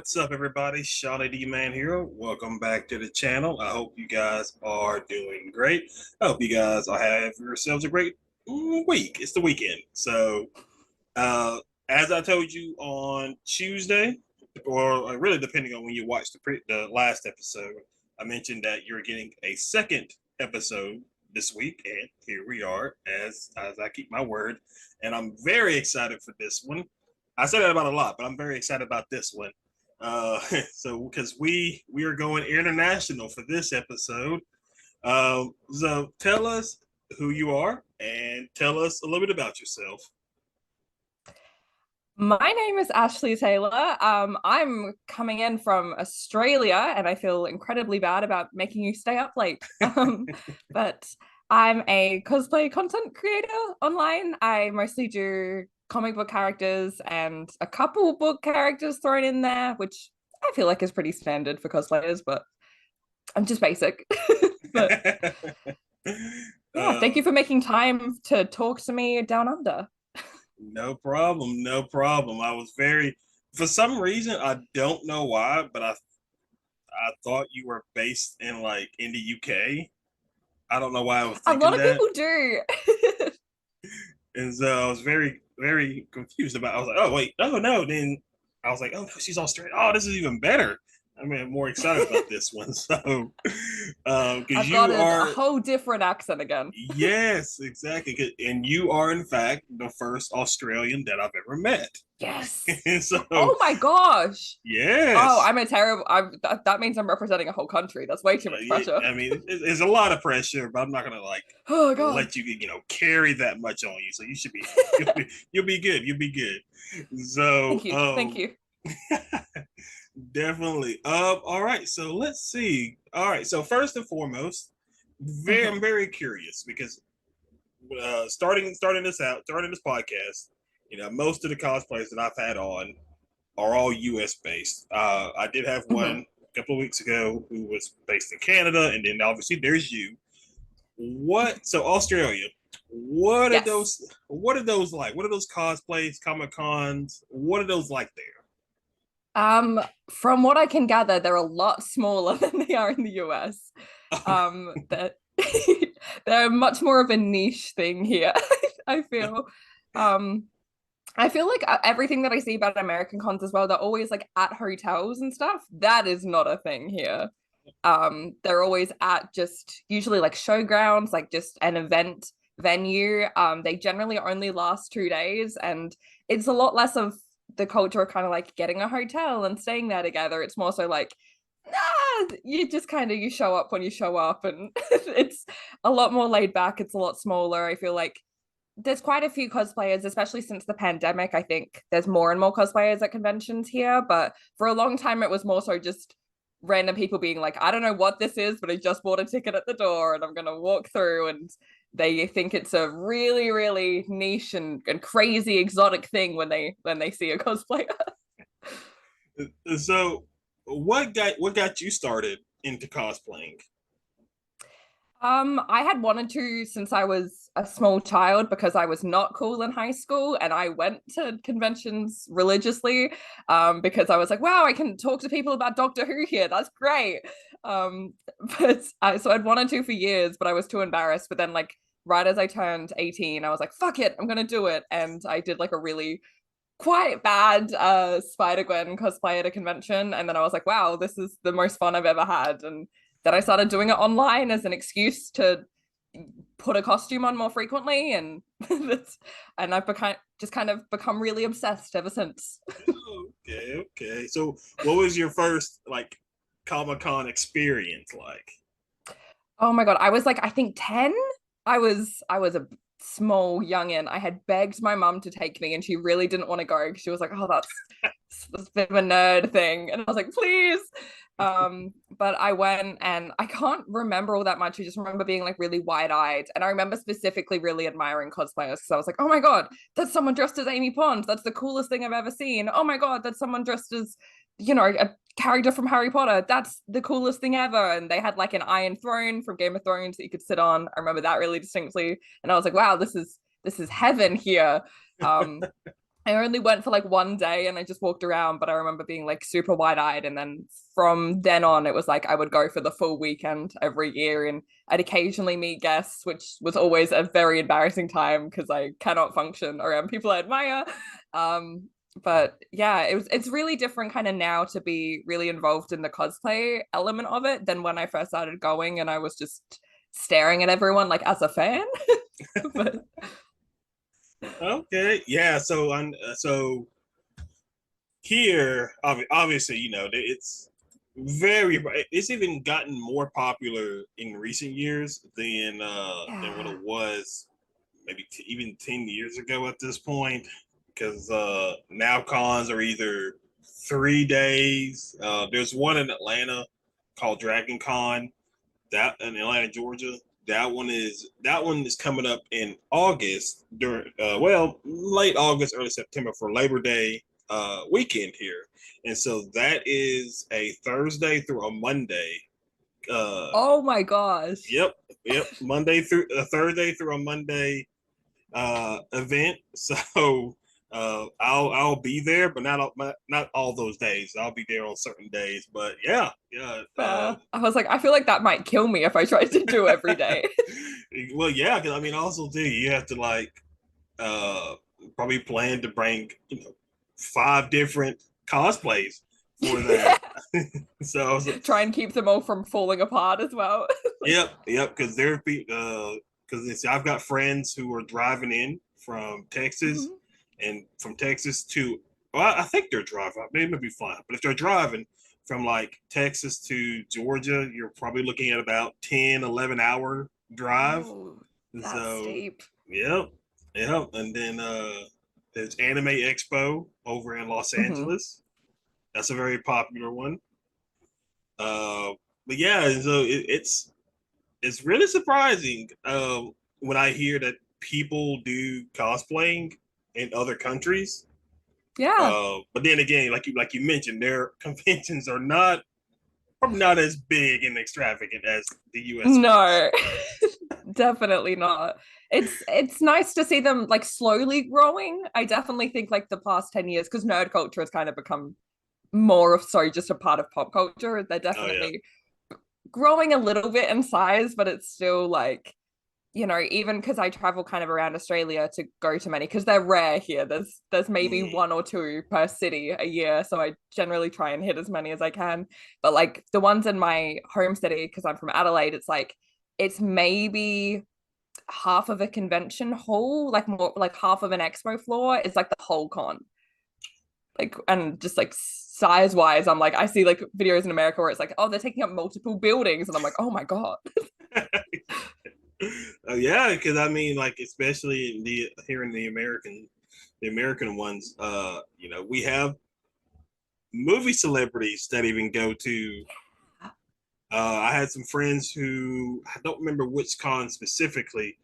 What's up, everybody? Shonnydman here. Welcome back to the channel. I hope you guys are doing great. I hope you guys are have yourselves a great week. It's the weekend. So, uh, as I told you on Tuesday, or really depending on when you watch the last episode, I mentioned that you're getting a second episode this week, and here we are, as I keep my word. And I'm very excited for this one. I say that about a lot, but I'm very excited about this one. Uh, so because we are going international for this episode. So tell us who you are and tell us a little bit about yourself. My name is Ashlee Taylor. I'm coming in from Australia and I feel incredibly bad about making you stay up late. But I'm a cosplay content creator online. I mostly do comic book characters and a couple book characters thrown in there, which I feel like is pretty standard for cosplayers, but I'm just basic. But yeah, thank uh, you for making time to talk to me down under. no problem, no problem. I was very, for some reason, I don't know why, but I thought you were based in like in the UK. I don't know why I was A thinking lot of that. people do. And so I was very, very confused about it. I was like, oh wait, oh no. Then I was like, oh no, she's Australian. Oh, this is even better. I mean, I'm more excited about this one. So, because I've got you a are, whole different accent again. yes, exactly, and you are in fact the first Australian that I've ever met. Yes. And so, Oh my gosh. Oh, yes, I'm a terrible. That means I'm representing a whole country. That's way too much pressure. I mean, it's a lot of pressure, but I'm not gonna like Oh god. let you carry that much on you. So you should be you'll be good. You'll be good. So Thank you. Thank you. definitely. All right. So let's see. All right. So first and foremost, I'm Mhm. very curious because starting this podcast, most of the cosplays that I've had on are all U.S. based. I did have Mhm. one a couple of weeks ago who was based in Canada, and then obviously there's you. What? So Australia. What are Yes. those? What are those like? What are those cosplays, Comic Cons? What are those like there? Um, from what I can gather, they're a lot smaller than they are in the US. That they're much more of a niche thing here. I feel. Um, I feel like everything that I see about American cons as well, they're always like at hotels and stuff. That is not a thing here. They're always at just usually like showgrounds, like just an event venue. They generally only last 2 days, and it's a lot less of the culture of kind of like getting a hotel and staying there together. It's more so like, nah, you just kind of you show up when you show up, and it's a lot more laid back. It's a lot smaller. I feel like there's quite a few cosplayers, especially since the pandemic. I think there's more and more cosplayers at conventions here, but for a long time it was more so just random people being like, I don't know what this is, but I just bought a ticket at the door and I'm gonna walk through, and they think it's a really, really niche and crazy exotic thing when they see a cosplayer. So, what got you started into cosplaying? I had wanted to since I was a small child because I was not cool in high school and I went to conventions religiously because I was like, wow, I can talk to people about Doctor Who here. That's great. Um, so I'd wanted to for years, but I was too embarrassed. But then like right as I turned 18, I was like, fuck it, I'm gonna do it. And I did like a really quite bad Spider-Gwen cosplay at a convention. And then I was like, wow, this is the most fun I've ever had. And then I started doing it online as an excuse to put a costume on more frequently. And and I've become just kind of become really obsessed ever since. Okay, okay. So, what was your first like Comic Con experience like? Oh my God. I was like, I think 10. I was a small youngin. I had begged my mum to take me and she really didn't want to go because she was like, oh, that's a bit of a nerd thing. And I was like, please. But I went and I can't remember all that much. I just remember being like really wide-eyed. And I remember specifically really admiring cosplayers because I was like, oh my God, that's someone dressed as Amy Pond. That's the coolest thing I've ever seen. Oh my God, that's someone dressed as, a character from Harry Potter. That's the coolest thing ever. And they had like an iron throne from Game of Thrones that you could sit on. I remember that really distinctly. And I was like, wow, this is heaven here. Um, I only went for like one day and I just walked around, but I remember being like super wide-eyed. And then from then on, it was like I would go for the full weekend every year, and I'd occasionally meet guests, which was always a very embarrassing time because I cannot function around people I admire. Um, but yeah, it's really different kind of now to be really involved in the cosplay element of it than when I first started going and I was just staring at everyone like as a fan. But Okay, yeah. So here, obviously, it's very. It's even gotten more popular in recent years than what yeah. it was maybe even 10 years ago at this point. Because now cons are either 3 days. There's one in Atlanta called Dragon Con, that in Atlanta, Georgia. That one is coming up in August during late August, early September for Labor Day weekend here, and so that is a Thursday through a Monday. Oh my gosh. Yep, yep, Monday through a Thursday through a Monday event. So I'll be there, but not all those days. I'll be there on certain days. But yeah, yeah. Fair. I was like, I feel like that might kill me if I tried to do every day. Well, yeah, because I mean, also too, you have to like uh probably plan to bring 5 different cosplays for Yeah. that. So, Try and keep them all from falling apart as well. Like, yep, yep, because there be because I've got friends who are driving in from Texas, mhm. and from Texas to well, I think they're driving. Maybe be fine, but if they're driving from like Texas to Georgia, you're probably looking at about 10-11 hour drive. Oh, that's So, steep. yep, yep, and then there's Anime Expo over in Los Hmm. Angeles. That's a very popular one. Uh, but yeah, so it's really surprising when I hear that people do cosplaying in other countries. Yeah. But then again, like you mentioned, their conventions are not probably not as big and extravagant as the U.S. ones. No, definitely not. It's nice to see them like slowly growing. I definitely think like the past 10 years, because nerd culture has kind of become more of so just a part of pop culture. They're Oh yeah. definitely growing a little bit in size, but it's still like, even because I travel kind of around Australia to go to many, because they're rare here. There's maybe Mm. one or two per city a year, so I generally try and hit as many as I can. But like the ones in my home city, because I'm from Adelaide, it's maybe half of a convention hall, like more like half of an expo floor is like the whole con. Like, and just like size wise, I'm like, I see like videos in America where it's like, oh, they're taking up multiple buildings, and I'm like, oh my god. Yeah, because I mean, like especially in the here in the American ones, we have movie celebrities that even go to. I had some friends who I don't remember which con specifically,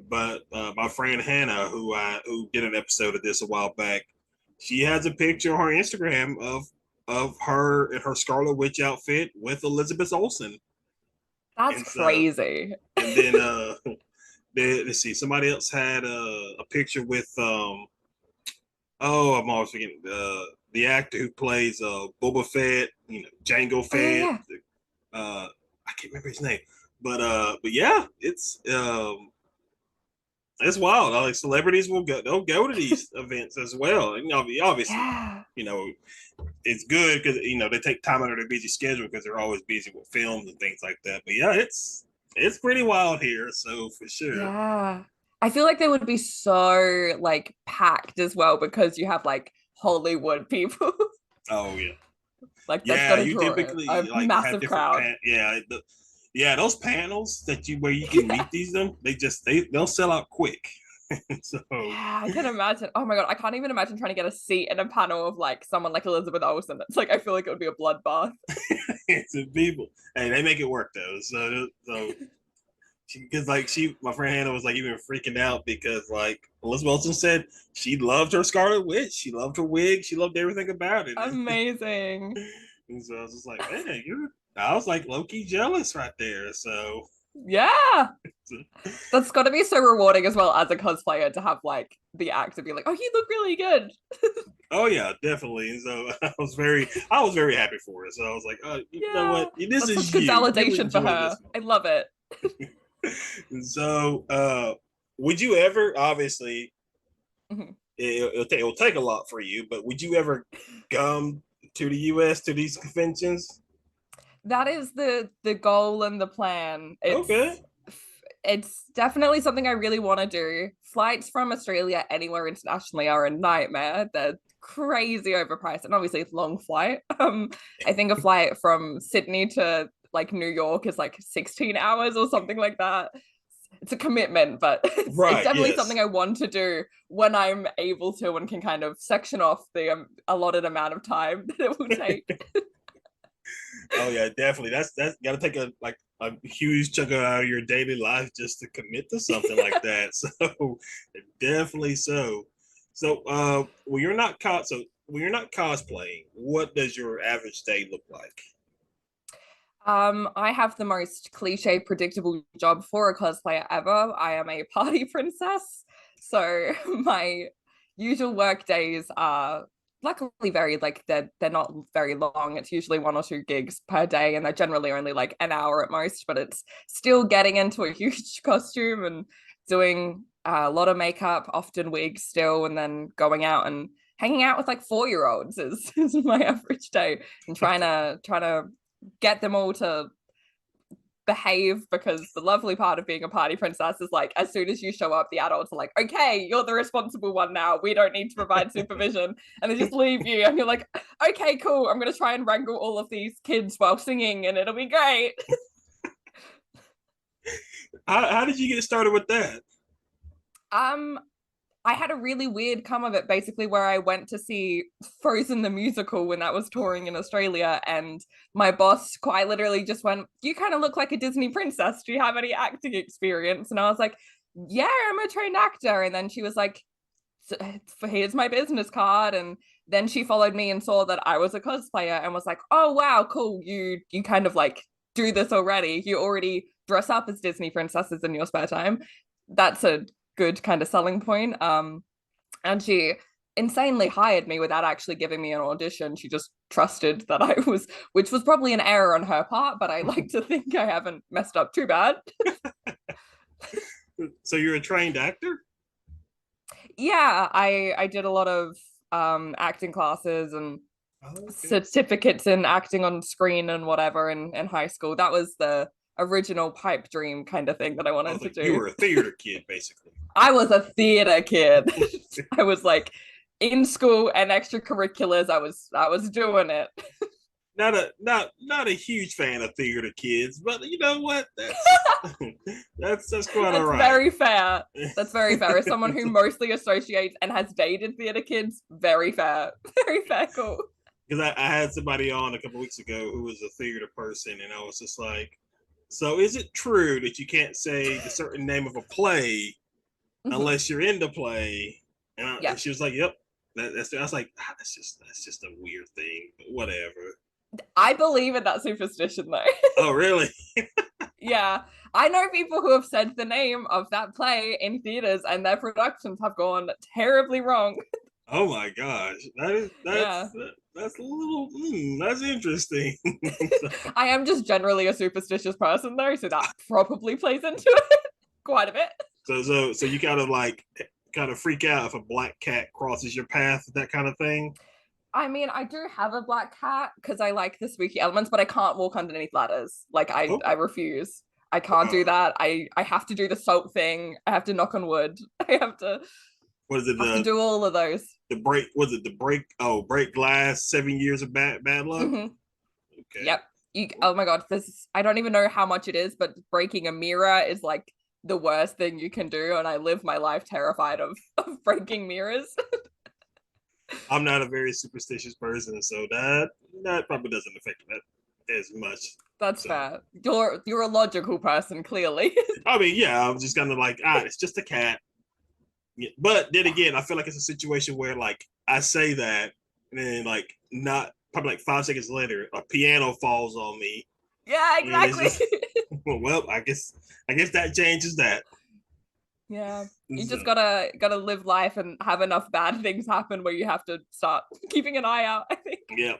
but my friend Hannah, who did an episode of this a while back, she has a picture on her Instagram of her in her Scarlet Witch outfit with Elizabeth Olsen, That's and so crazy. and then let's see, somebody else had a picture with oh, I'm always forgetting the actor who plays Boba Fett, Jango Oh yeah, Fett. yeah. I can't remember his name, but yeah, it's wild. Like celebrities they'll go to these events as well. And obviously, Yeah. you know, it's good because they take time out of their busy schedule because they're always busy with films and things like that. But yeah, it's pretty wild here, so for sure. Yeah. I feel like they would be so like packed as well because you have like Hollywood people. Oh yeah. Like that's Yeah, gotta you draw typically a like have massive different crowd. yeah, those panels that you where you can meet them, they'll sell out quick. So Yeah, I can imagine. Oh my God, I can't even imagine trying to get a seat in a panel of like someone like Elizabeth Olsen. It's like I feel like it would be a bloodbath. it's people. Hey, they make it work though. So because like my friend Hannah was like even freaking out because like Elizabeth Olsen said she loved her Scarlet Witch, she loved her wig, she loved everything about it. Amazing. And so I was just like, man, I was like low key jealous right there. So Yeah. That's got to be so rewarding as well as a cosplayer to have like the actor be like, "Oh, you look really good." Oh yeah, definitely. And so I was very happy for it. So I was like, you know Yeah, what? This that's such is good you validation for enjoy her. this I love it. one. And so, would you ever? Obviously, Mhm. it'll take a lot for you, but would you ever come to the U.S. to these conventions? That is the goal and the plan. Okay. It's definitely something I really want to do. Flights from Australia anywhere internationally are a nightmare. They're crazy overpriced, and obviously it's a long flight. I think a flight from Sydney to like New York is like 16 hours or something like that. It's a commitment, but it's Right. definitely something Yes. I want to do when I'm able to and can kind of section off the allotted amount of time that it will take. Oh yeah, definitely. That's got to take a huge chunk out of your daily life just to commit to something like that. So definitely so. So when you're not cosplaying, what does your average day look like? I have the most cliche, predictable job for a cosplayer ever. I am a party princess. So my usual work days are luckily varied. Like they're not very long. It's usually 1 or 2 gigs per day, and they're generally only like an hour at most, but it's still getting into a huge costume and doing a lot of makeup, often wigs still, and then going out and hanging out with like 4-year-olds is my average day and trying to get them all to behave, because the lovely part of being a party princess is like as soon as you show up the adults are like, okay, you're the responsible one now, we don't need to provide supervision, and they just leave you and you're like, okay, cool, I'm going to try and wrangle all of these kids while singing and it'll be great. How did you get started with that? um I had a really weird come of it, basically, where I went to see Frozen the musical when that was touring in Australia, and my boss quite literally just went, "You kind of look like a Disney princess. Do you have any acting experience?" And I was like, "Yeah, I'm a trained actor." And then she was like, "Here's my business card." And then she followed me and saw that I was a cosplayer and was like, "Oh wow, cool! You kind of like do this already. You already dress up as Disney princesses in your spare time. That's a good kind of selling point." And she insanely hired me without actually giving me an audition. She just trusted that I was, which was probably an error on her part, but I like to think I haven't messed up too bad. So you're a trained actor? Yeah, I did a lot of acting classes and Oh, okay. certificates in acting on screen and whatever in high school. That was the original pipe dream kind of thing that I Oh, wanted so to you do. were a theater kid, basically. I was a theater kid. I was like in school and extracurriculars. I was doing it. Not a huge fan of theater kids, but you know what? That's quite all That's right. very fair. That's very fair. As someone who mostly associates and has dated theater kids, very fair. Very fair, cool. Because I had somebody on a couple weeks ago who was a theater person, and I was just like, "So is it true that you can't say the certain name of a play Mhm. unless you're in the play?" And Yeah. she was like, "Yep." I was like, that's just a weird thing, but whatever. I believe in that superstition though. Oh, really? Yeah. I know people who have said the name of that play in theaters and their productions have gone terribly wrong. Oh my gosh, that is Yeah. that's a little that's interesting. I am just generally a superstitious person though, so that probably plays into it quite a bit. So you kind of freak out if a black cat crosses your path, that kind of thing. I mean, I do have a black cat because I like the spooky elements, but I can't walk underneath ladders. Like I, Oh, I refuse. I can't do that. I have to do the salt thing. I have to knock on wood. I what is it? have to do all of those. The break was it the break? Oh, break glass. 7 years of bad luck. Hmm. Okay. Yep. Oh my god, this I don't even know how much it is, but breaking a mirror is like the worst thing you can do, and I live my life terrified of breaking mirrors. I'm not a very superstitious person, so that probably doesn't affect that as much. That's So fair. You're a logical person, clearly. I mean, yeah, I'm just kind of like, it's just a cat. Yeah. But then Yeah. again, I feel like it's a situation where like I say that, and then like not probably like 5 seconds later, a piano falls on me, Yeah, and it's exactly. just Well, I guess that changes that. Yeah. You just So, gotta live life and have enough bad things happen where you have to start keeping an eye out, I think. yeah.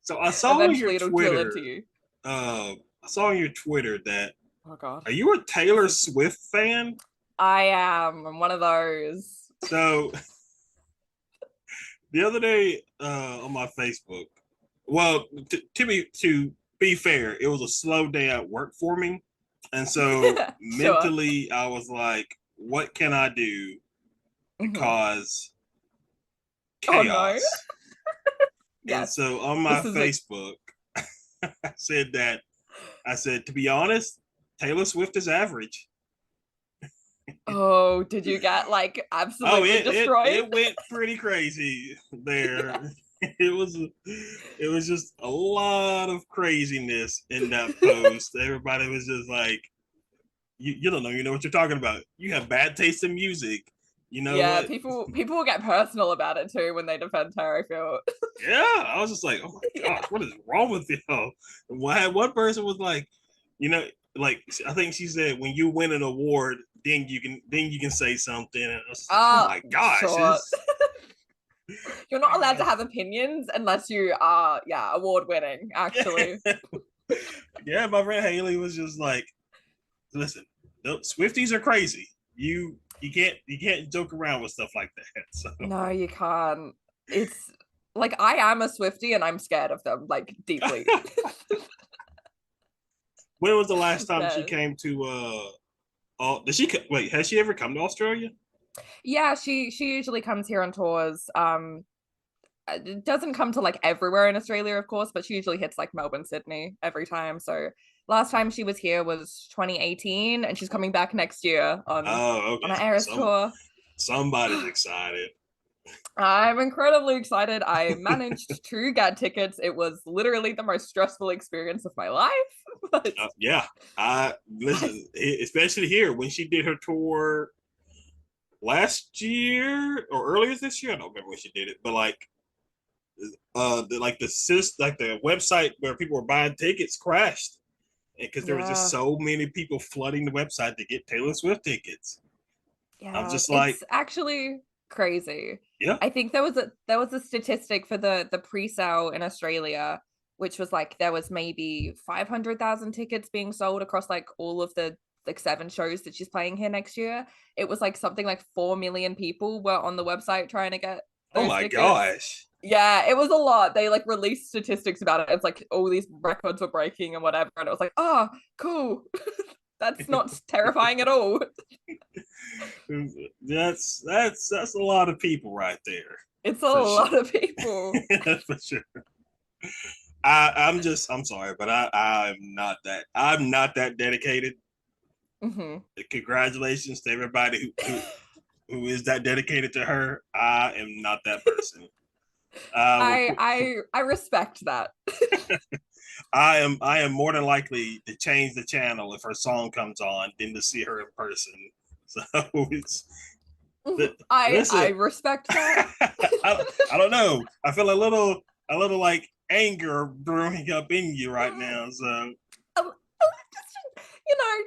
So I saw on your Eventually it'll drill into Twitter, you. I saw on your Twitter that Oh god. are you a Taylor Swift fan? I am. I'm one of those. So the other day on my Facebook, well, to be fair, it was a slow day at work for me, and so Sure. mentally I was like, "What can I do to Mhm. cause Oh no. chaos?" And Yes. so on my This is a Facebook, I said that I said, to be honest, Taylor Swift is average. oh, did you get like Oh, absolutely it destroyed? went pretty crazy there. Yes. It was just a lot of craziness in that post. Everybody was just like, you don't know, you know what you're talking about. You have bad taste in music. You know Yeah, what? people will get personal about it too when they defend her, I feel. Yeah, I was just like, oh my Yeah. gosh, what is wrong with y'all? One person was like, you know, like I think she said, when you win an award, then you can say something. And I was just like, oh Ah, my gosh, sure. it's You're not allowed to have opinions unless you are, yeah, award winning, actually. yeah, yeah. My friend Haley was just like, listen, the Swifties are crazy. You can't joke around with stuff like that. So No, you can't. It's like I am a Swifty and I'm scared of them, like deeply. when was the last time she Yeah. came to did she wait, has she ever come to Australia? Yeah, she usually comes here on tours. It doesn't come to like everywhere in Australia, of course, but she usually hits like Melbourne, Sydney every time. So last time she was here was 2018, and she's coming back next year Oh, on okay. an Eras tour. Somebody's excited. I'm incredibly excited. I managed to get tickets. It was literally the most stressful experience of my life, but Yeah, I yes, listen, especially here when she did her tour last year or earlier this year. I don't remember when she did it, but the website where people were buying tickets crashed because there was just yeah, so many people flooding the website to get Taylor Swift tickets. I'm yeah, just like, it's actually crazy. yeah, I think there was a statistic for the pre-sale in Australia, which was like there was maybe 500,000 tickets being sold across like all of the like 7 shows that she's playing here next year. It was like something like 4 million people were on the website trying to get oh those my tickets. gosh. Yeah, it was a lot. They like released statistics about it. It's like all these records were breaking and whatever. And it was like, oh, cool. That's not terrifying at all. That's a lot of people right there It's a for sure. lot of people. For sure. I'm sorry, but I'm not that dedicated. Hmm. Congratulations to everybody who is that dedicated to her. I am not that person. I will I respect that. I am more than likely to change the channel if her song comes on than to see her in person. So it's I listen. respect that. I don't know. I feel a little like anger brewing up in you right now. So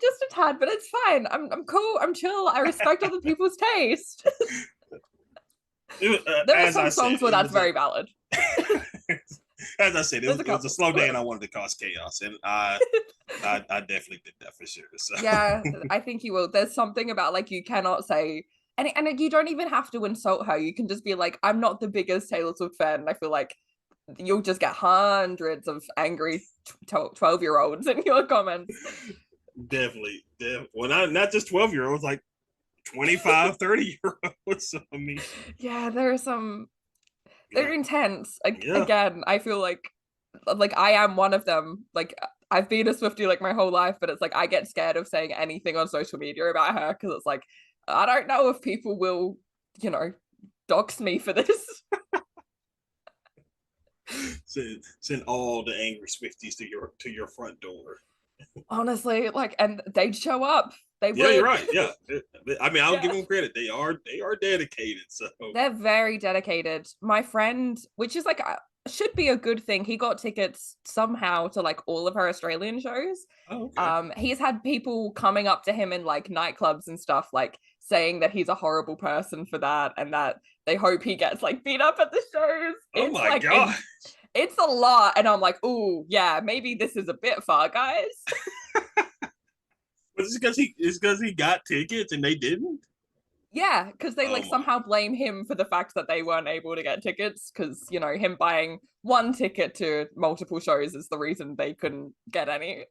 Just just a tad, but it's fine. I'm cool. I'm chill. I respect other people's taste. There are as I some said, songs where it that's was a very valid. as I said, it There's was, a it was a couple, slow day, but and I wanted to cause chaos, and I definitely did that for sure. So yeah, I think you will. There's something about like you cannot say, and you don't even have to insult her. You can just be like, I'm not the biggest Taylor Swift fan, and I feel like you'll just get hundreds of angry 12-year-olds in your comments. definitely. Well, not just 12-year-olds, like 25, 30-year-olds. So, I mean, Yeah, there are some. yeah, They're intense. yeah. Again, I feel like I am one of them. Like I've been a Swiftie like my whole life, but it's like I get scared of saying anything on social media about her because it's like I don't know if people will, you know, dox me for this. Send all the angry Swifties to your front door. Honestly, like, and they'd show up. They Yeah, you're would. right. Yeah, I mean, I'll give Yeah. them credit. They are dedicated. So They're very dedicated. My friend, which is like should be a good thing. He got tickets somehow to like all of her Australian shows. Oh, okay. He's had people coming up to him in like nightclubs and stuff, like saying that he's a horrible person for that, and that they hope he gets like beat up at the shows. Oh my god. It's a lot, and I'm like, oh yeah, maybe this is a bit far, guys. Was it because he got tickets and they didn't? Yeah, because they Oh like my. somehow blame him for the fact that they weren't able to get tickets, because him buying one ticket to multiple shows is the reason they couldn't get any.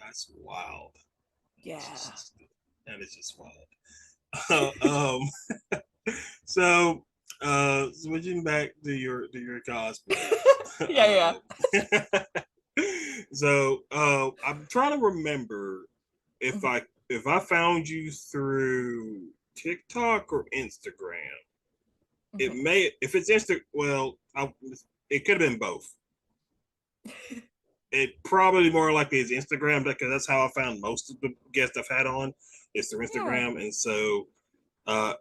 That's wild. Yeah. That is just wild. So switching back to your cosplay. Yeah, So I'm trying to remember if yeah. I found you through TikTok or Instagram. It may, if it's it could have been both. It probably more likely is Instagram, because that's how I found most of the guests I've had on is through Yeah. Instagram. And so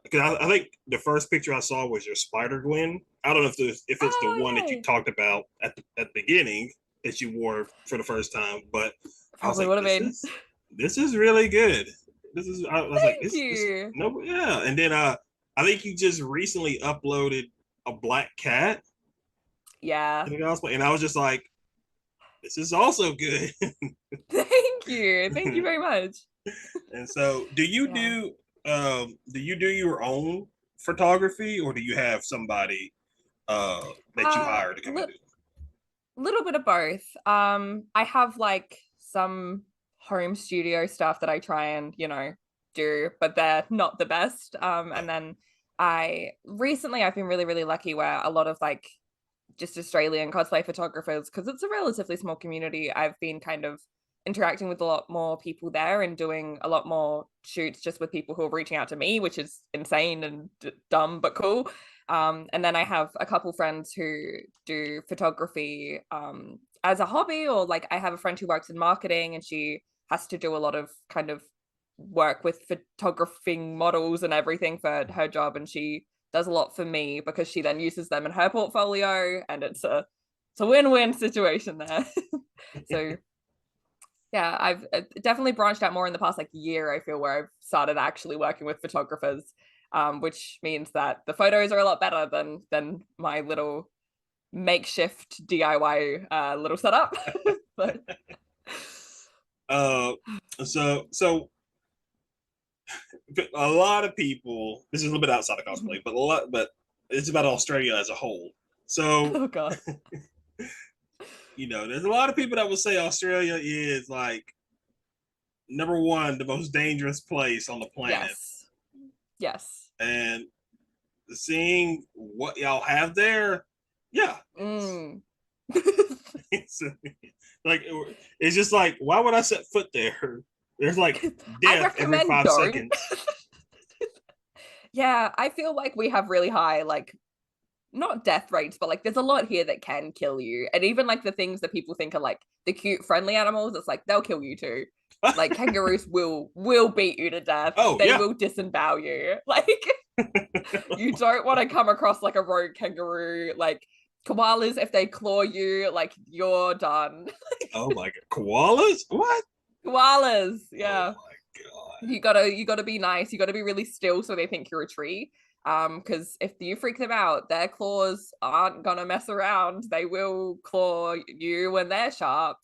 because I think the first picture I saw was your Spider Gwen. I don't know if it's the one Oh, that you yay. talked about at the beginning that you wore for the first time, but I was Probably like, would have been. this is really good. I was like, Thank this you. no, yeah. And then I think you just recently uploaded a black cat Yeah. in the gospel, and I was just like, this is also good. Thank you. Thank you very much. And so, Yeah. do you do your own photography, or do you have somebody that you Uh, hire to come and li- do? little bit of both. I have like some home studio stuff that I try and, do, but they're not the best. And then I've been really, really lucky where a lot of like just Australian cosplay photographers, because it's a relatively small community. I've been kind of interacting with a lot more people there and doing a lot more shoots just with people who are reaching out to me, which is insane and dumb but cool. And then I have a couple friends who do photography as a hobby, or like I have a friend who works in marketing and she has to do a lot of kind of work with photographing models and everything for her job, and she does a lot for me because she then uses them in her portfolio, and it's a win-win situation there. So yeah, I've definitely branched out more in the past like year, I feel, where I've started actually working with photographers, which means that the photos are a lot better than my little makeshift DIY little setup. But Uh, so a lot of people. This is a little bit outside of cosplay, but it's about Australia as a whole. So oh god. there's a lot of people that would say Australia is like number one, the most dangerous place on the planet, Yes. Yes. and seeing what y'all have there, yeah, Mm. it's like it's just like, why would I set foot there? There's like I death every recommend five don't. seconds. Yeah, I feel like we have really high, like, not death rates, but like there's a lot here that can kill you. And even like the things that people think are like the cute, friendly animals, it's like they'll kill you too. Like kangaroos will beat you to death. Oh They yeah. will disembowel you. Like you don't want to come across like a rogue kangaroo. Like koalas, if they claw you, like you're done. Oh my god, koalas? What? Koalas, Oh yeah. my god. You gotta be nice. You gotta be really still so they think you're a tree. Because if you freak them out, their claws aren't gonna mess around. They will claw you when they're sharp.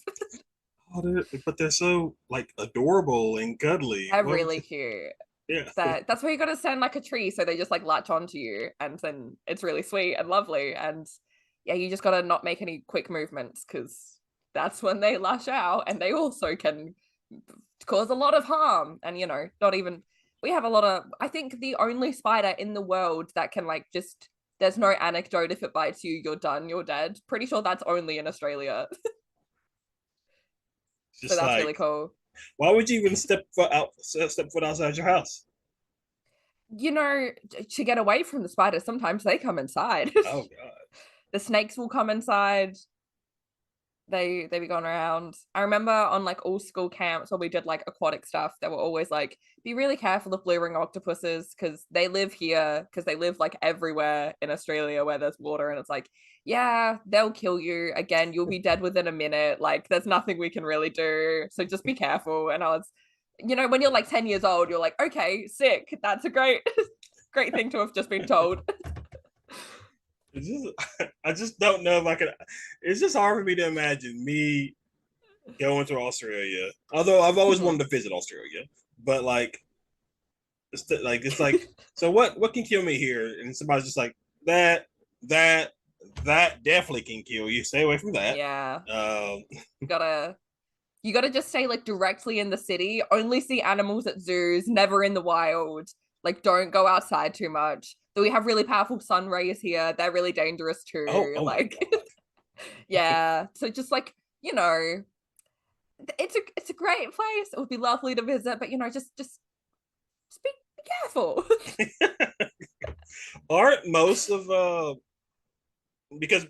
Oh, but they're so like adorable and cuddly. They're What? really cute. Yeah. That's why you gotta stand like a tree so they just like latch onto you, and then it's really sweet and lovely. And yeah, you just gotta not make any quick movements because that's when they lash out, and they also can cause a lot of harm. And not even we have a lot of. I think the only spider in the world that can like just there's no anecdote, if it bites you, you're done, you're dead. Pretty sure that's only in Australia. So Just that's like, really cool. why would you even step foot outside your house? To get away from the spiders, sometimes they come inside. Oh god. The snakes will come inside. they be going around. I remember on like all school camps when we did like aquatic stuff, they were always like, be really careful of blue ring octopuses because they live here, because they live like everywhere in Australia where there's water. And it's like, yeah, they'll kill you. Again, you'll be dead within a minute. Like, there's nothing we can really do. So just be careful. And I was, when you're like 10 years old, you're like, okay, sick. That's a great, great thing to have just been told. It's just, I just don't know if I could. It's just hard for me to imagine me going to Australia. Although I've always wanted to visit Australia, but like, it's like, so what can kill me here? And somebody's just like that, that, that definitely can kill you. Stay away from that. Yeah. Um, Gotta You got to just stay like directly in the city, only see animals at zoos, never in the wild. Like, don't go outside too much. Though we have really powerful sun rays here. They're really dangerous oh, too. oh my Like, god. yeah. So just like, it's a great place. It would be lovely to visit, but just be careful. Aren't most of because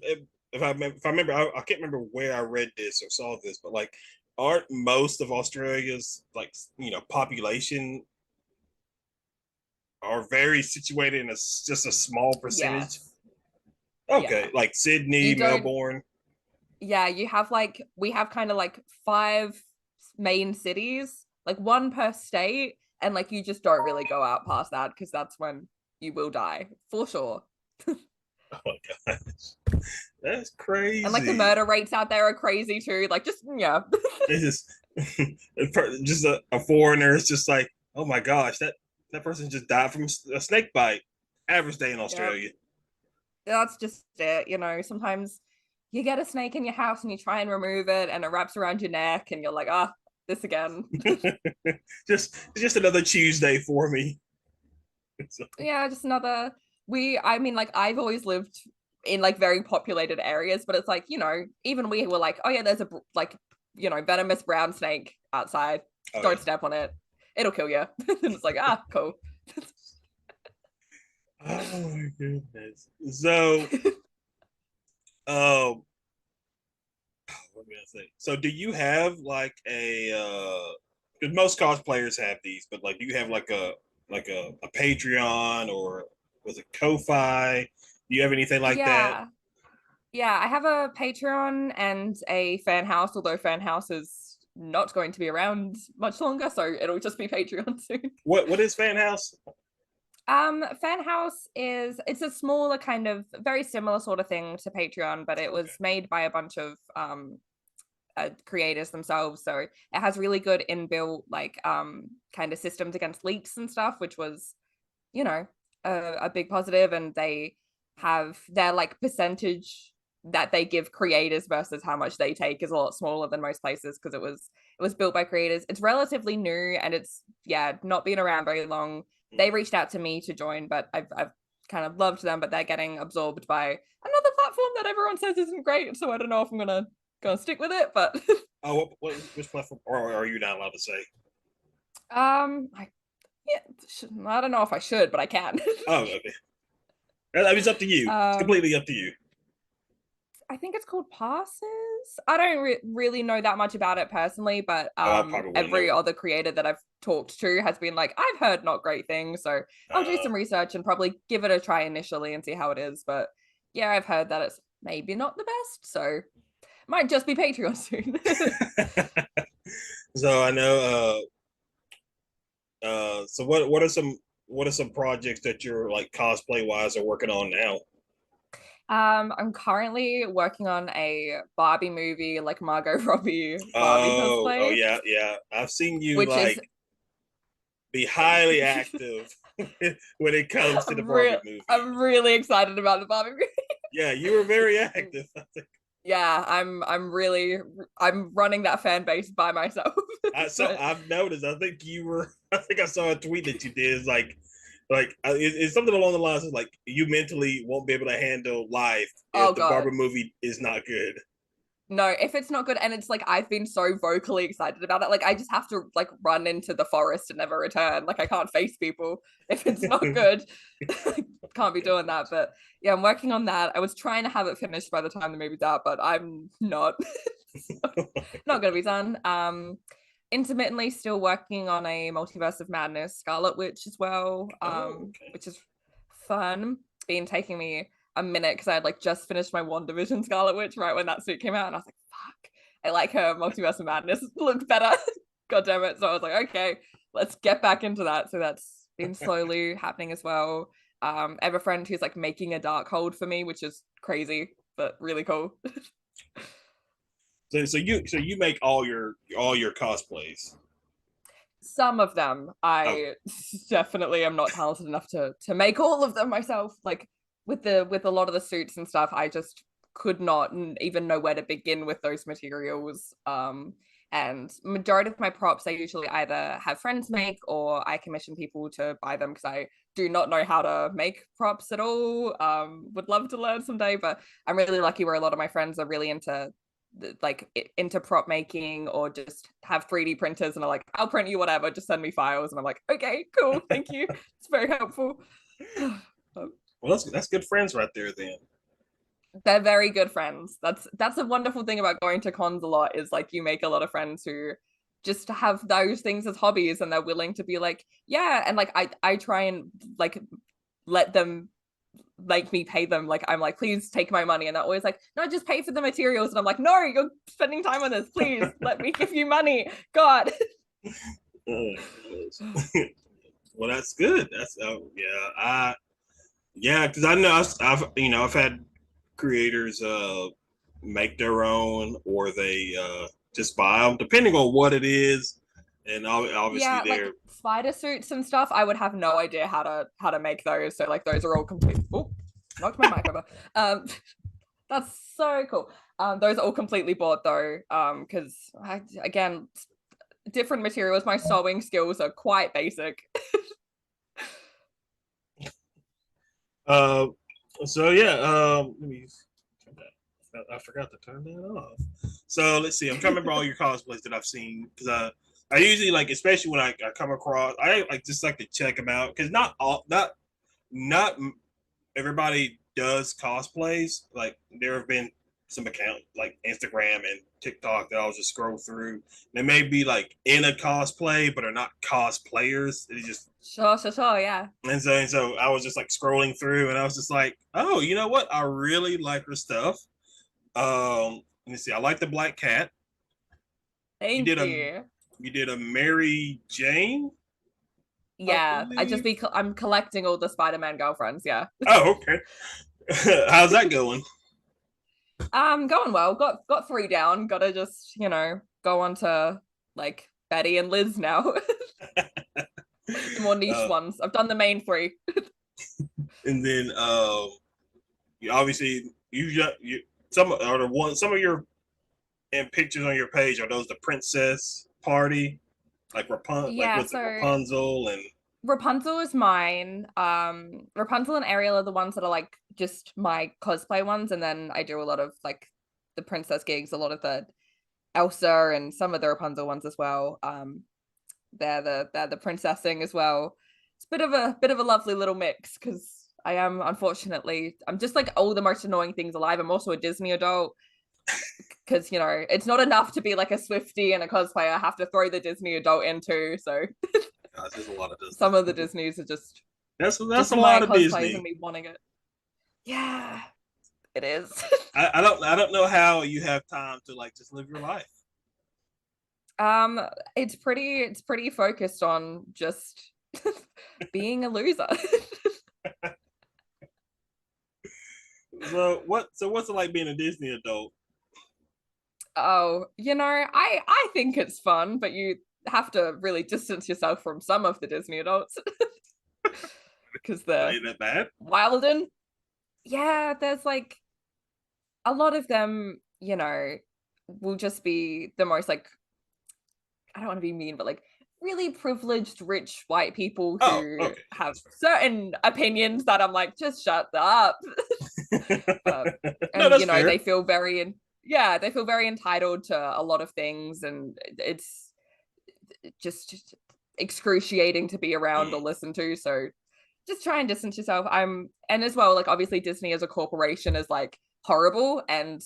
if I remember, I can't remember where I read this or saw this, but like, aren't most of Australia's like population are very situated in just a small percentage? Yes. Okay, Yeah. like You Sydney, don't Melbourne. Yeah, you have like we have kind of like five main cities, like one per state, and like you just don't really go out past that because that's when you will die for sure. Oh my gosh, that's And like the crazy. murder rates out there are crazy too. Like just yeah. It's just a foreigner. It's just like, oh my gosh, that person just died from a snake bite. Average day in Yep. Australia. That's just it, sometimes you get a snake in your house and you try and remove it and it wraps around your neck and you're like, ah, this again. just another Tuesday for me. So, Yeah, just another I mean, like I've always lived in like very populated areas, but it's like, even we were like, oh yeah, there's a like, venomous brown snake outside. oh yeah. Don't step on it. It'll kill you. And it's like, ah, cool. Oh my goodness. So, um, what am I gonna say? So, do you have like a? Because most cosplayers have these, but like, do you have like a Patreon or was it Ko-fi? Do you have anything like that? Yeah. Yeah, I have a Patreon and a fan house, although fan house is not going to be around much longer, so it'll just be Patreon soon. What is Fan House? Fan house it's a smaller kind of very similar sort of thing to Patreon, but it Okay. was made by a bunch of creators themselves, so it has really good inbuilt like kind of systems against leaks and stuff, which was you know a big positive. And they have their like percentage that they give creators versus how much they take is a lot smaller than most places because it was built by creators. It's relatively new and it's not been around very long. They reached out to me to join, but I've kind of loved them, but they're getting absorbed by another platform that everyone says isn't great, so I don't know if I'm gonna stick with it. But Oh, which platform? Or are you not allowed to say? I yeah, I don't know if I should, but I can. Oh, okay. I mean, it's up to you. It's um completely up to you. I think it's called Passes. I don't really know that much about it personally, but Oh, I probably wouldn't know. every other creator that I've talked to has been like, I've heard not great things, so I'll do Uh, some research and probably give it a try initially and see how it is. But yeah, I've heard that it's maybe not the best, so might just be Patreon soon. so I know. So what are some projects that you're like cosplay wise are working on now? I'm currently working on a Barbie movie, like Margot Robbie Barbie Oh cosplay, yeah, yeah. I've seen you which is like be highly active when it comes to the I'm Barbie real movie. I'm really excited about the Barbie movie. Yeah, you were very active. Yeah, I'm running that fan base by myself. So But I've noticed. I think you were. I think I saw a tweet that you did. It's like it's something along the lines of like you mentally won't be able to handle life oh if the god. Barbie movie is not good. No, if it's not good, and it's like I've been so vocally excited about it, like I just have to like run into the forest and never return. Like I can't face people if it's not good. Can't be doing that. But yeah, I'm working on that. I was trying to have it finished by the time the movie's out, but I'm not. So, not gonna be done. Intermittently still working on a Multiverse of Madness Scarlet Witch as well, Oh, okay. which is fun. Been taking me a minute because I had like just finished my WandaVision Scarlet Witch right when that suit came out, and I was like, fuck, I like her Multiverse of Madness looked better. God damn it. So I was like, okay, let's get back into that. So that's been slowly happening as well. I have a friend who's like making a dark hold for me, which is crazy, but really cool. So you make all your cosplays. Some of them, Oh, I definitely am not talented enough to make all of them myself. Like with a lot of the suits and stuff, I just could not even know where to begin with those materials. And majority of my props I usually either have friends make or I commission people to buy them because I do not know how to make props at all. Would love to learn someday, but I'm really lucky where a lot of my friends are really like into prop making or just have 3D printers and are like, I'll print you whatever, just send me files. And I'm like, okay, cool, thank you. It's very helpful. well, that's good friends right there then. They're very good friends. That's a wonderful thing about going to cons a lot is like you make a lot of friends who just have those things as hobbies and they're willing to be like, yeah, and like I try and like let them make me pay them. Like I'm like, please take my money, and they're always like, no, just pay for the materials. And I'm like, no, you're spending time on this. Please let me give you money. God. Well, that's good. That's yeah. Yeah, because I know I've had creators make their own or they just buy them depending on what it is, and obviously Yeah, like they're spider suits and stuff. I would have no idea how to make those. So like those are all complete. Oh, knocked my mic over. That's so cool. Those are all completely bought though. Because again, different materials. My sewing skills are quite basic. uh. So yeah, let me turn that. I forgot to turn that off. So let's see. I'm trying to remember all your cosplays that I've seen because I usually like, especially when I come across, I like just like to check them out because not everybody does cosplays. Like there have been some account like Instagram and TikTok that I'll just scroll through. They may be like in a cosplay, but are not cosplayers. They just Sure, yeah. and so I was just like scrolling through, and I was just like, oh, you know what? I really like her stuff. Let me see. I like the Black Cat. You Thank did a you. you did a Mary Jane, I Yeah, believe. I'm collecting all the Spider-Man girlfriends. Yeah. Oh, okay. How's that going? Going well. Got three down. Gotta just, go on to like Betty and Liz now. The more niche Uh, ones. I've done the main three. and then you obviously you some of your and pictures on your page are those the princess party like Yeah, was it so Rapunzel and Rapunzel is mine. Rapunzel and Ariel are the ones that are like just my cosplay ones, and then I do a lot of like the princess gigs, a lot of the Elsa and some of the Rapunzel ones as well. They're the princessing as well. It's a bit of a lovely little mix because I am unfortunately I'm just like all the most annoying things alive. I'm also a Disney adult because it's not enough to be like a Swiftie and a cosplayer. I have to throw the Disney adult into. So gosh, there's a lot of Disney. some of the Disneys are just That's just a my lot of cosplays and Disney. me wanting it. Yeah, it is. I don't know how you have time to like just live your life. um, it's pretty focused on just being a loser. So what's it like being a Disney adult? Oh, I think it's fun, but you have to really distance yourself from some of the Disney adults because they're Ain't that bad? wild and yeah, there's like a lot of them, will just be the most like I don't want to be mean, but like really privileged rich white people Oh, who okay, have that's certain opinions that I'm like, just shut up. uh, fair. No, and that's fair. they feel yeah, they feel very entitled to a lot of things, and it's just excruciating to be around or Mm. listen to. So just try and distance yourself. And as well, like obviously Disney as a corporation is like horrible, and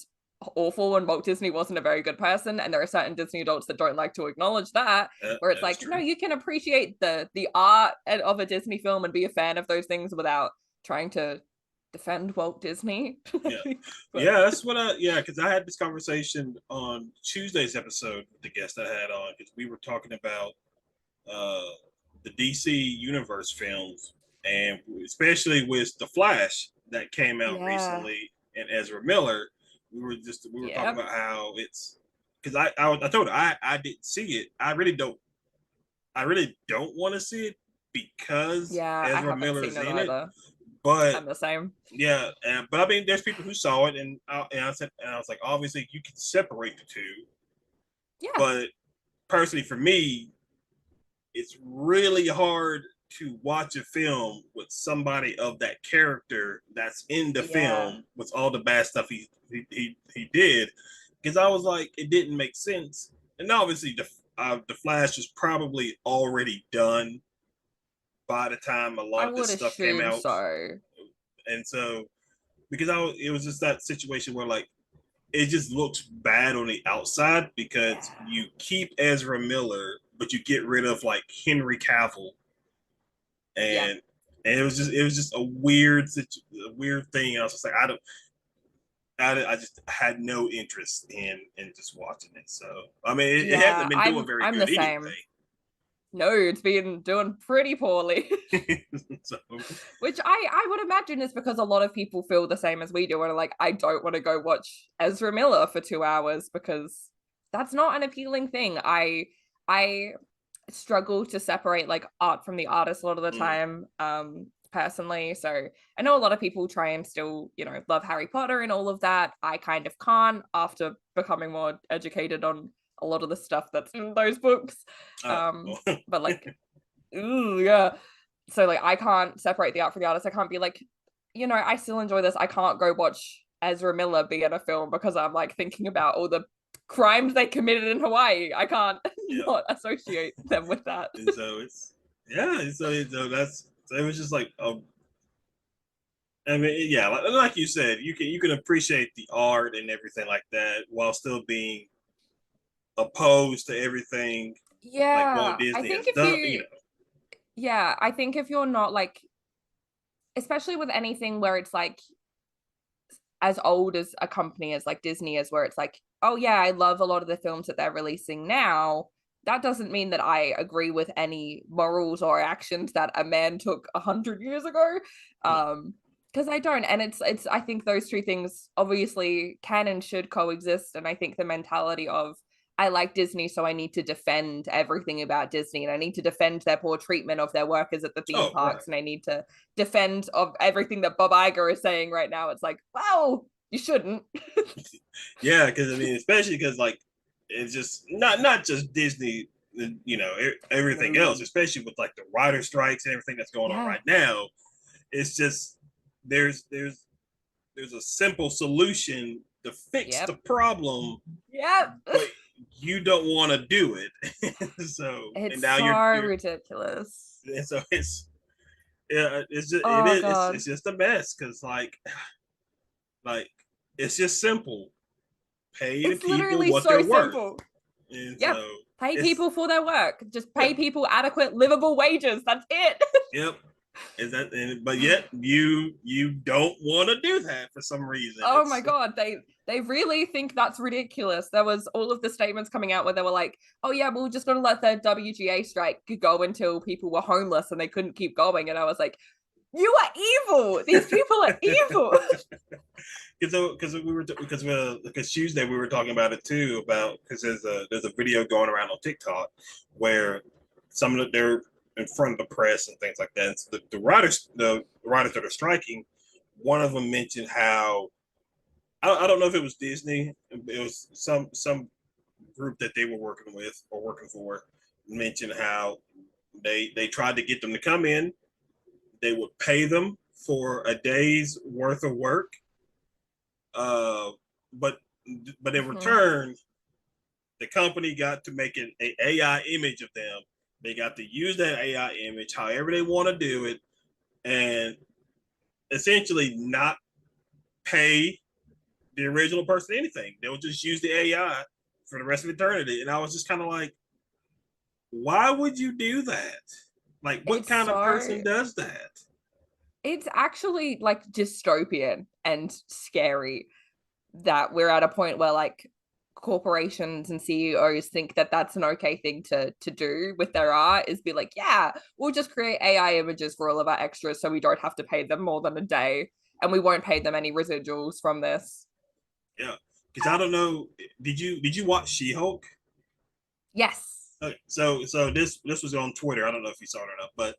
awful and Walt Disney wasn't a very good person, and there are certain Disney adults that don't like to acknowledge that, where it's That is like, no, true. you can appreciate the art of a Disney film and be a fan of those things without trying to defend Walt Disney. Yeah, But yeah, that's what I yeah, because I had this conversation on Tuesday's episode with the guest I had on because we were talking about uh the DC Universe films and especially with the Flash that came out yeah, recently and Ezra Miller. We were talking yeah, about how it's because I told her I didn't see it. I really don't want to see it because yeah, I Ezra haven't Miller seen is it in it. either. But I'm the same. yeah, but I mean, there's people who saw it, and I said, and I was like, obviously, you can separate the two. Yeah, But personally, for me, it's really hard to watch a film with somebody of that character that's in the yeah, film with all the bad stuff he did, because I was like, it didn't make sense. And obviously, the Flash was probably already done by the time a lot I of this would stuff came assume out, so. and so because it was just that situation where like it just looks bad on the outside because Yeah, you keep Ezra Miller, but you get rid of like Henry Cavill, yeah. and it was just a a weird thing. I was just like, I just had no interest in just watching it. So I mean, it Yeah, hasn't been doing very I'm the good same. anyway. No, it's been doing pretty poorly. So Which I would imagine is because a lot of people feel the same as we do and are like, I don't want to go watch Ezra Miller for 2 hours because that's not an appealing thing. I struggle to separate like art from the artist a lot of the mm, time, personally. So I know a lot of people try and still, love Harry Potter and all of that. I kind of can't after becoming more educated on a lot of the stuff that's in those books. Um, well, but like, ooh, yeah, so like I can't separate the art from the artist. I can't be like, I still enjoy this. I can't go watch Ezra Miller be in a film because I'm like thinking about all the crimes they committed in Hawaii. I can't yeah, not associate them with that. and so it's yeah, so that's so it was just like I mean, yeah, like you said, you can appreciate the art and everything like that while still being opposed to everything like Walt Yeah, I Disney think has if done. you, yeah, I think if you're not like, especially with anything where it's like as old as a company as like Disney is, where it's like, oh yeah, I love a lot of the films that they're releasing now. That doesn't mean that I agree with any morals or actions that a man took 100 years ago. No, Because I don't. And it's I think those two things obviously can and should coexist. And I think the mentality of I like Disney, so I need to defend everything about Disney, and I need to defend their poor treatment of their workers at the theme oh right, parks, and I need to defend of everything that Bob Iger is saying right now. It's like, wow, you shouldn't. yeah, because I mean, especially because like it's just not just Disney, everything else, No. especially with like the writer strikes and everything that's going on Yeah. right now. It's just there's there's there's a simple solution to fix the Yep. problem, Yep. but you don't want to do it. So and It's now so you're ridiculous. and so it's just Oh God. it's just a mess because like it's just simple. Pay the It's people literally what so they're worth, simple. and Yep. so Pay it's people for their work. Just yeah, pay people adequate, livable wages. That's it. yep. Is that but yet you don't want to do that for some reason. Oh my It's God. They really think that's ridiculous. There was all of the statements coming out where they were like, oh yeah, we're just gonna let the WGA strike go until people were homeless and they couldn't keep going. And I was like, you are evil. These people are evil. because Tuesday we were talking about it too about because there's a video going around on TikTok where some of they're in front of the press and things like that. And so the writers that are striking, one of them mentioned how I don't know if it was Disney, it was some group that they were working with or working for mentioned how they tried to get them to come in. They would pay them for a day's worth of work, uh, but but in Mhm. return, the company got to make an AI image of them. They got to use that AI image however they want to do it, and essentially not pay the original person anything. They'll just use the AI for the rest of eternity. And I was just kind of like, why would you do that? Like, what It's kind of so person does that? it's actually like dystopian and scary that we're at a point where like corporations and CEOs think that that's an okay thing to do with their art is be like, yeah, we'll just create AI images for all of our extras so we don't have to pay them more than a day and we won't pay them any residuals from this. Yeah, because I don't know. Did you watch She-Hulk? Yes. Okay, so this was on Twitter. I don't know if you saw it or not, but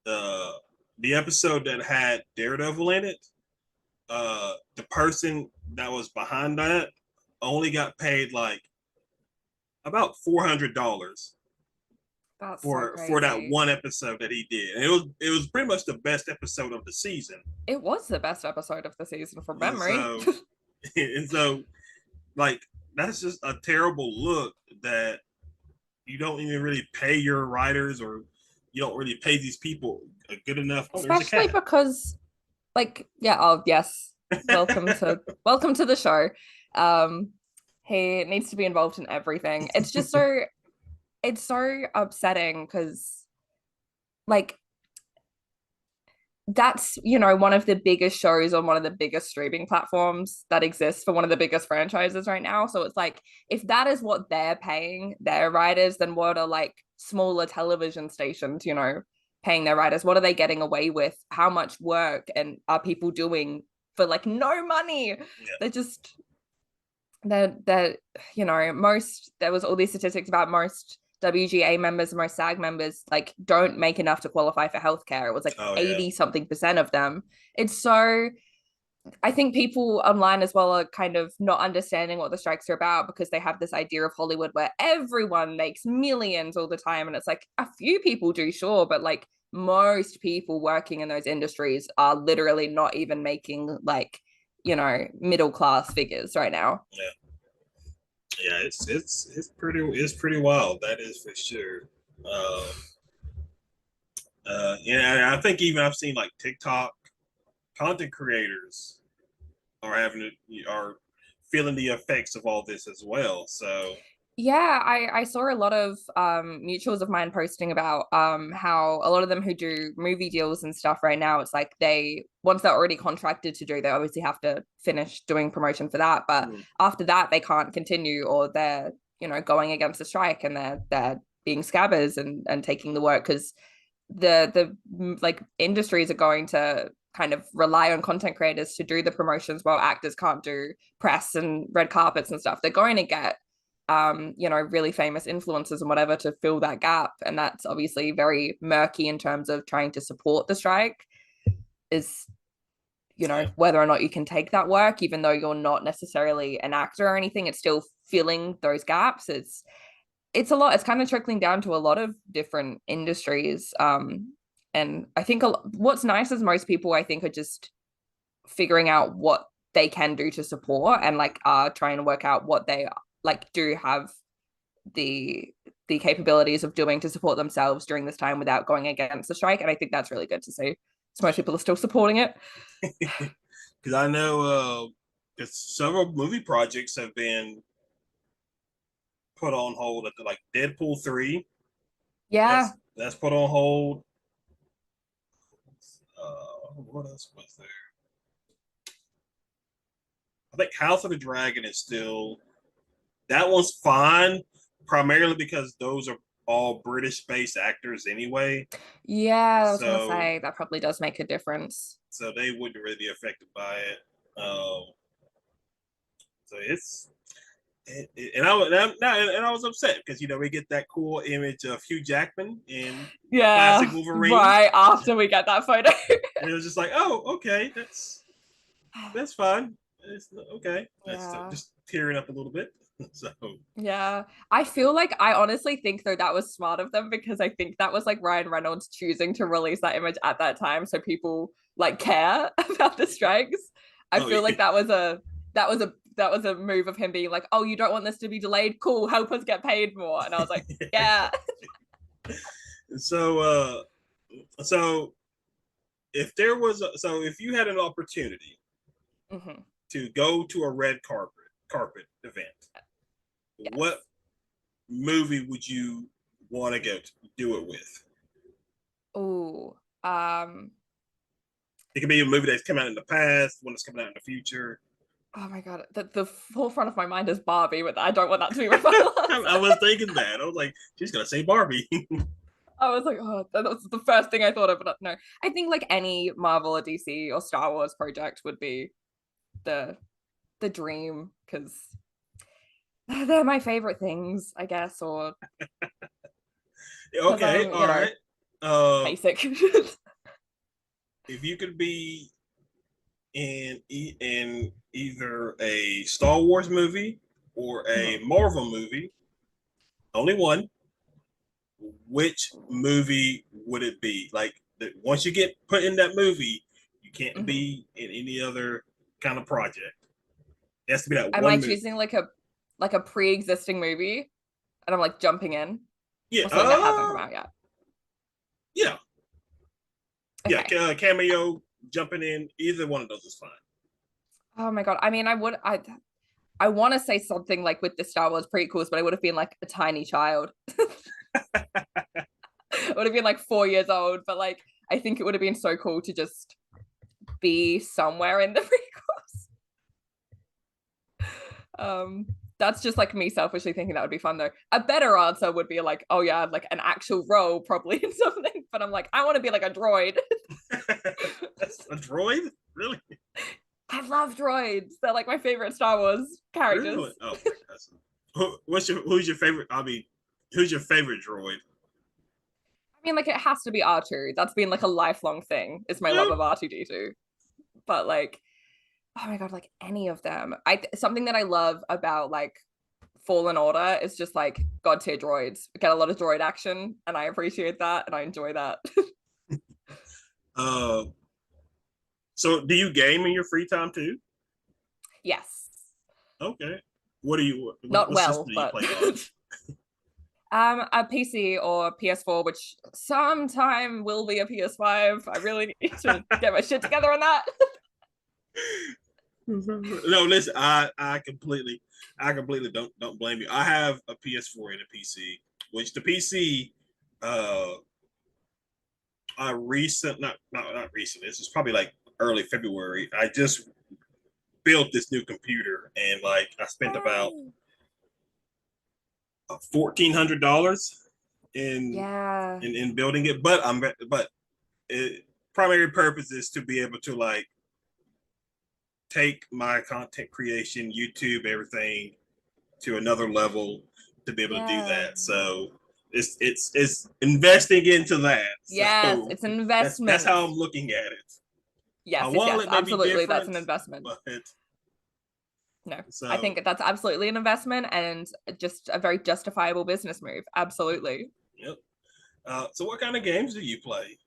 the the episode that had Daredevil in it, the person that was behind that only got paid like about $400 That's so for that crazy. one episode that he did. And it was pretty much the best episode of the season. It was the best episode of the season from And memory. so and so like that's just a terrible look that you don't even really pay your writers or you don't really pay these people a good enough. Oh, there's a Especially cat. because like yeah, oh yes. Welcome to the show. Um he needs to be involved in everything. It's so upsetting because like that's one of the biggest shows on one of the biggest streaming platforms that exists for one of the biggest franchises right now, so it's like if that is what they're paying their writers, then what are like smaller television stations paying their writers? What are they getting away with? How much work and are people doing for like no money? Yeah. They're just that most there was all these statistics about most WGA members and most SAG members like don't make enough to qualify for healthcare. It was like Oh yeah. 80 something percent of them. It's so I think people online as well are kind of not understanding what the strikes are about because they have this idea of Hollywood where everyone makes millions all the time. And it's like a few people do, sure, but like most people working in those industries are literally not even making like, middle class figures right now. Yeah. Yeah, it's pretty wild. That is for sure. Yeah, I think even I've seen like TikTok content creators are feeling the effects of all this as well. So Yeah, I saw a lot of mutuals of mine posting about how a lot of them who do movie deals and stuff right now, it's like they once they're already contracted to do, they obviously have to finish doing promotion for that. But after that, they can't continue or they're, going against the strike and they're being scabbers and taking the work because the like industries are going to kind of rely on content creators to do the promotions while actors can't do press and red carpets and stuff. They're going to get really famous influencers and whatever to fill that gap. And that's obviously very murky in terms of trying to support the strike is, yeah, whether or not you can take that work, even though you're not necessarily an actor or anything, it's still filling those gaps. It's a lot. It's kind of trickling down to a lot of different industries. And I think what's nice is most people, I think, are just figuring out what they can do to support and like are trying to work out what they like do have the capabilities of doing to support themselves during this time without going against the strike. And I think that's really good to see. So most people are still supporting it. because I know several movie projects have been put on hold at like Deadpool 3. Yeah. That's put on hold. What else was there? I think House of the Dragon is still that one's fine, primarily because those are all British-based actors anyway. Yeah, I was gonna So say that probably does make a difference. so they wouldn't really be affected by it. So and I was upset because we get that cool image of Hugh Jackman in classic Yeah, Wolverine, right after we get that photo. and it was just like, oh, okay, that's fine. It's okay. That's Yeah. just tearing up a little bit. So Yeah. I feel like I honestly think though that was smart of them because I think that was like Ryan Reynolds choosing to release that image at that time so people like care about the strikes. I oh feel yeah. like that was a move of him being like, "Oh, you don't want this to be delayed? Cool, help us get paid more." And I was like, "Yeah." So so if there was so if you had an opportunity Mhm. to go to a red carpet event, what Yes. movie would you want to go to do it with? Oh, um, It could be a movie that's come out in the past, one that's coming out in the future. oh my God. The forefront of my mind is Barbie, but I don't want that to be my final I answer. was thinking that. I was like, she's gonna say Barbie. I was like, oh, that was the first thing I thought of, but no. I think like any Marvel or DC or Star Wars project would be the the dream because they're my favorite things, I guess, or because Okay, I'm, all right. basic. If you could be in either a Star Wars movie or a Mhm. Marvel movie, only one, which movie would it be? Like once you get put in that movie, you can't Mhm. be in any other kind of project. It has to be that Am I one movie. choosing like a pre-existing movie and I'm like jumping in Yeah. or something that hasn't come out yet? Yeah. Yeah. Okay. Cameo jumping in. Either one of those is fine. Oh my God. I mean, I want to say something like with the Star Wars prequels, but I would have been like a tiny child. I would have been like 4 years old, but like I think it would have been so cool to just be somewhere in the prequels. Um, that's just like me selfishly thinking that would be fun though. A better answer would be like, oh yeah, like an actual role probably in something. But I'm like, I want to be like a droid. That's a droid? Really? I love droids. They're like my favorite Star Wars Really? characters. Oh my gosh. Who's your favorite? I mean, who's your favorite droid? I mean, like it has to be R2. That's been like a lifelong thing. Is my Yeah. love of R2D2. But like, oh my God, like any of them. I something that I love about like Fallen Order is just like god tier droids. We get a lot of droid action, and I appreciate that, and I enjoy that. Uh, so do you game in your free time too? Yes, Okay. What do you not what system well, do you but play on? a PC or PS4, which sometime will be a PS5. I really need to get my shit together on that. No, listen, I completely don't blame you. I have a PS4 and a PC, which the PC uh I recent not recent. This is probably like early February. I just built this new computer and like I spent about $1,400 in Yeah, in building it. But it, primary purpose is to be able to like take my content creation, YouTube, everything to another level to be able to do yeah, that. So it's investing into that. yes, So it's an that's investment. how I'm looking at it. My Yes, wallet may be absolutely. That's different, an investment. but No, I so think that's absolutely an investment and just a very justifiable business move. Absolutely. yep. So what kind of games do you play?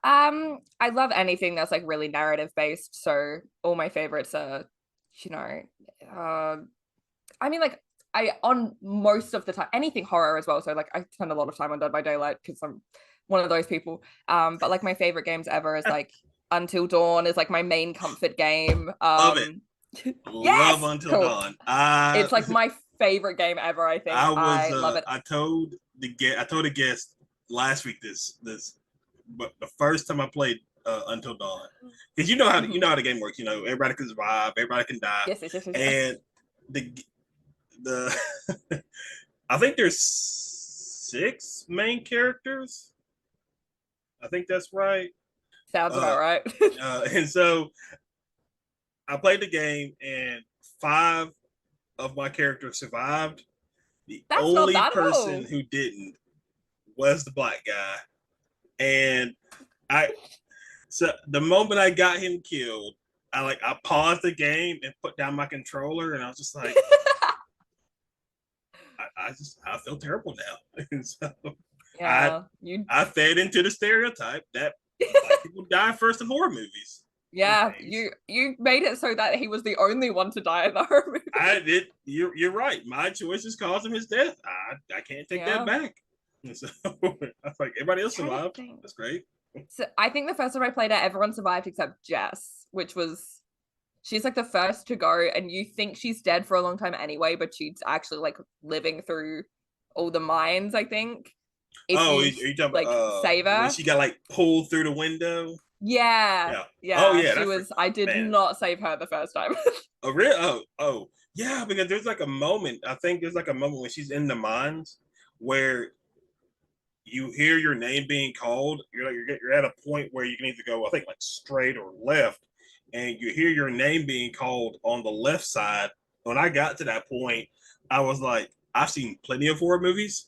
I love anything that's like really narrative based. So all my favorites are, you know, uh, I mean, like I on most of the time anything horror as well. So like I spend a lot of time on Dead by Daylight because I'm one of those people. But like my favorite games ever is like Until Dawn is like my main comfort game. Love it. Love Yes, Until cool. Dawn. It's like my favorite game ever. I think I was I love it. I told a guest last week this but the first time I played Until Dawn, because you Mhm. know how the game works. You know, everybody can survive, everybody can die, Yes, yes, yes, yes, yes. and the I think there's 6 main characters. I think that's right. Sounds Uh, about right. and so I played the game, and 5 of my characters survived. The That's not only bad at person all. who didn't was the black guy, and I so the moment I got him killed, I paused the game and put down my controller, and I was just like, I feel terrible now. And so I Yeah, you. I fed into the stereotype that black people die first in horror movies and Yeah, games. you made it so that he was the only one to die in the horror movie. I did. You're right. My choices caused him his death. I can't take that Yeah, back. And so I was like, everybody else trying to survived. think. That's great. So I think the first time I played it, everyone survived except Jess, which was She's like the first to go, and you think she's dead for a long time anyway, but she's actually like living through all the mines, I think. If Oh, are you you talking about like save when her. she got like pulled through the window? Yeah. Yeah. Oh Yeah. yeah, She that's was I did man. not save her the first time. Oh real? Oh yeah, because there's like a moment. I think there's like a moment when she's in the mines where you hear your name being called. You're at a point where you can either go, I think, like straight or left, and you hear your name being called on the left side. When I got to that point, I was like, I've seen plenty of horror movies.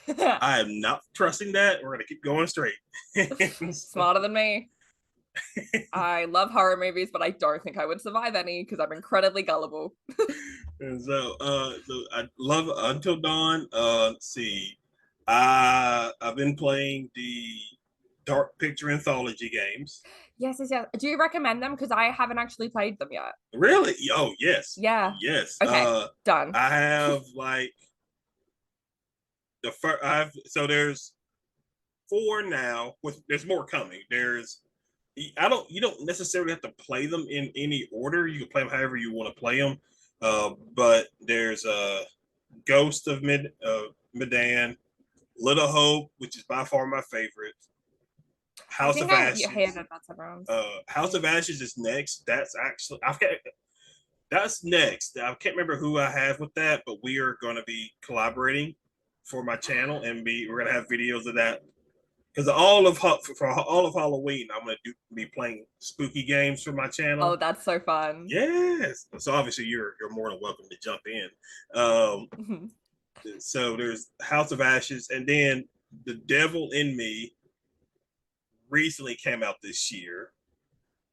I am not trusting that. We're gonna keep going straight. So, Smarter than me. I love horror movies, but I don't think I would survive any because I'm incredibly gullible. so I love Until Dawn. Let's see. I've been playing the Dark Picture Anthology games. Yes, yes, yes. Do you recommend them? Because I haven't actually played them yet. Really? Oh yes, Yeah. yes. Okay. Done. I have like the first. I've so there's four now. With there's more coming. There's I don't you don't necessarily have to play them in any order. You can play them however you want to play them. But there's Ghost of Medan, Little Hope, which is by far my favorite. I House think of I heard Ashes. that that's around. House of Ashes is next. That's actually I've got that's next. I can't remember who I have with that, but we are going to be collaborating for my channel, and we're going to have videos of that because for all of Halloween, I'm going to be playing spooky games for my Oh, channel. that's so fun. Yes, so obviously you're more than welcome to jump in. So there's House of Ashes, and then The Devil in Me recently came out this year,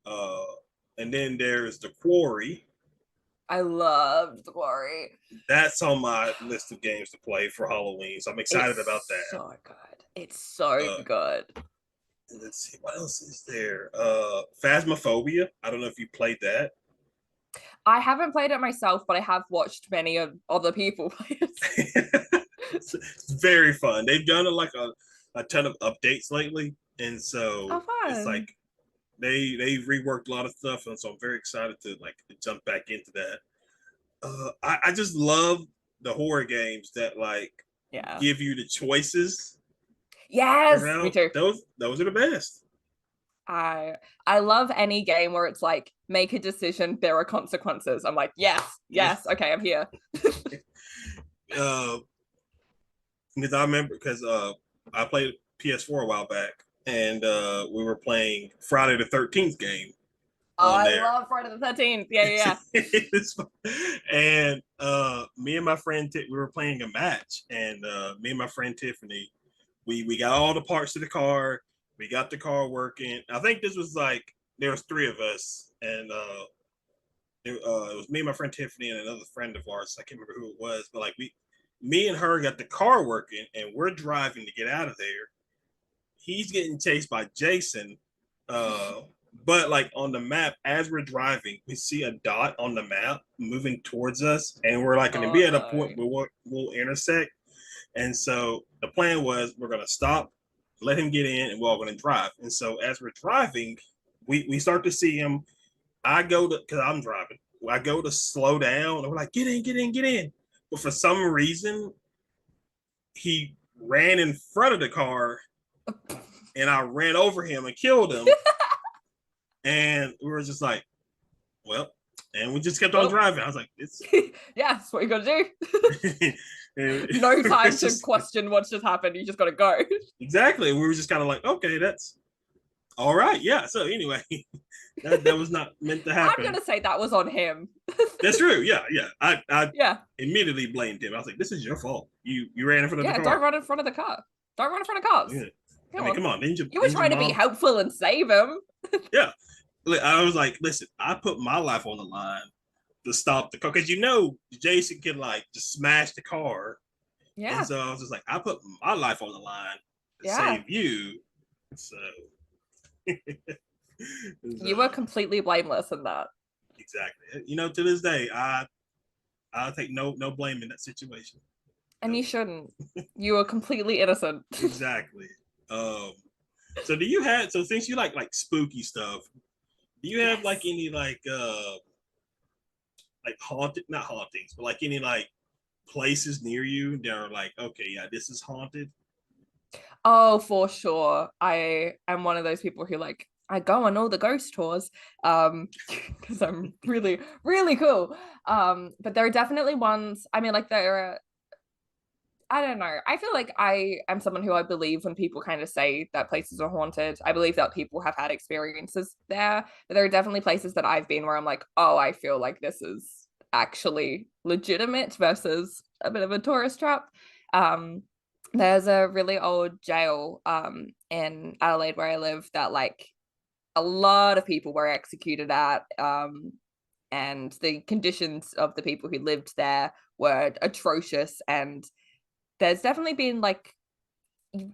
uh, and then there's The Quarry. I loved the Glory. That's on my list of games to play for Halloween, so I'm excited about It's that. so good. It's so Uh, good. let's see what else is there. Phasmophobia. I don't know if you played that. I haven't played it myself, but I have watched many of other people play it. It's very fun. They've done like a ton of updates lately, and Oh, so it's like fun. they've reworked a lot of stuff, and so I'm very excited to like to jump back into that. I just love the horror games that like Yeah. give you the choices. You Yes, me know, too. those are the best. I I love any game where it's like make a decision, there are consequences. I'm like, yes, Yeah. yes, okay, I'm here. uh, because I remember because I played PS4 a while back, and we were playing Friday the 13th game Oh, on I there. love Friday the 13th. Yeah, yeah, And me and my friend we were playing a match, and me and my friend Tiffany, we got all the parts to the car. We got the car working. I think this was like there was three of us, and it was me and my friend Tiffany and another friend of ours. I can't remember who it was, but like me and her got the car working, and we're driving to get out of there. He's getting chased by Jason. Uh, but like on the map, as we're driving, we see a dot on the map moving towards us, and we're like going to Oh be at a point no. where we'll intersect. And so the plan was we're going to stop, let him get in, and we're all going to drive. And so as we're driving, we start to see him. I go to because I'm driving. I go to slow down, and we're like, get in, get in, get in. But for some reason, he ran in front of the car, and I ran over him and killed him. And we were just like, well, and we just kept on Well, driving. I was like, it's yeah, that's what you gotta do. No time to just question what's just happened. You just gotta go. exactly. We were just kind of like, okay, that's all right. Yeah. So anyway, that was not meant to I'm happen. gonna say that was on him. That's true. Yeah, yeah. I Yeah, immediately blamed him. I was like, this is your fault. You ran in front of the yeah. Don't car. run in front of the car. Don't run in front of cars. Yeah. I Come mean, on. come on, You were didn't your trying to be mom? helpful and save him. Yeah. I was like, listen, I put my life on the line to stop the car because Jason can like just smash the car. And Yeah, so I was just like, I put my life on the line to yeah. save you. So, You were so completely blameless in that. exactly. To this day, I take no blame in that situation. And No, you shouldn't. You were completely innocent. exactly. Um, so do you have so since you like spooky stuff, Do you have like Yes. any like haunted, not hauntings, but like any like places near you that are like, okay, yeah, this is haunted? Oh, for sure. I am one of those people who like I go on all the ghost tours because I'm really really cool. But there are definitely ones. I mean, like there are. I don't know. I feel like I am someone who I believe when people kind of say that places are haunted. I believe that people have had experiences there, but there are definitely places that I've been where I'm like, oh, I feel like this is actually legitimate versus a bit of a tourist trap. Um, there's a really old jail in Adelaide where I live that like a lot of people were executed at. And the conditions of the people who lived there were atrocious, and there's definitely been like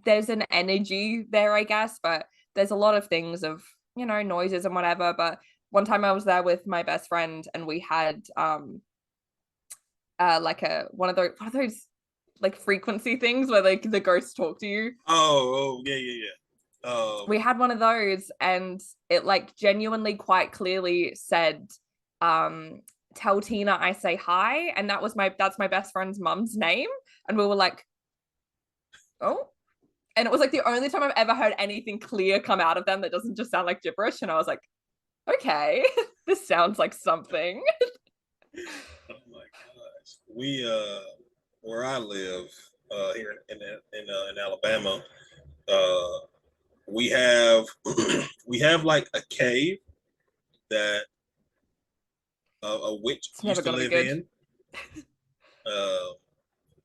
there's an energy there, I guess, but there's a lot of things of, noises and whatever. But one time I was there with my best friend and we had like a one of those like frequency things where like the ghosts talk to you. Oh, yeah, yeah, yeah. We had one of those and it like genuinely quite clearly said, um, tell Tina I say hi. And that's my best friend's mum's name. And we were like, oh, and it was like the only time I've ever heard anything clear come out of them that doesn't just sound like gibberish. And I was like, okay, this sounds like something. Oh my gosh. We where I live here in Alabama, uh we have we have like a cave that a witch It's never used to gonna be live good. in. Uh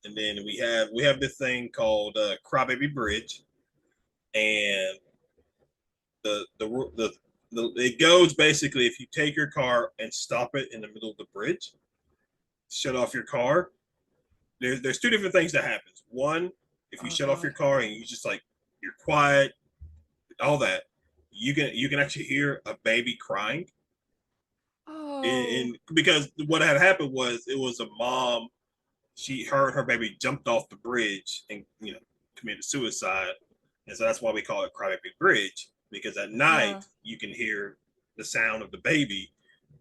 and then we have this thing called Crybaby Bridge, and the the the it goes basically if you take your car and stop it in the middle of the bridge, shut off your car. There's two different things that happens. One, if you Oh shut off your god. car and you just like you're quiet, all that, you can actually hear a baby crying. Oh. And because what had happened was it was a mom. Her baby jumped off the bridge and committed suicide, and so that's why we call it Crybaby Bridge, because at Yeah. night you can hear the sound of the baby.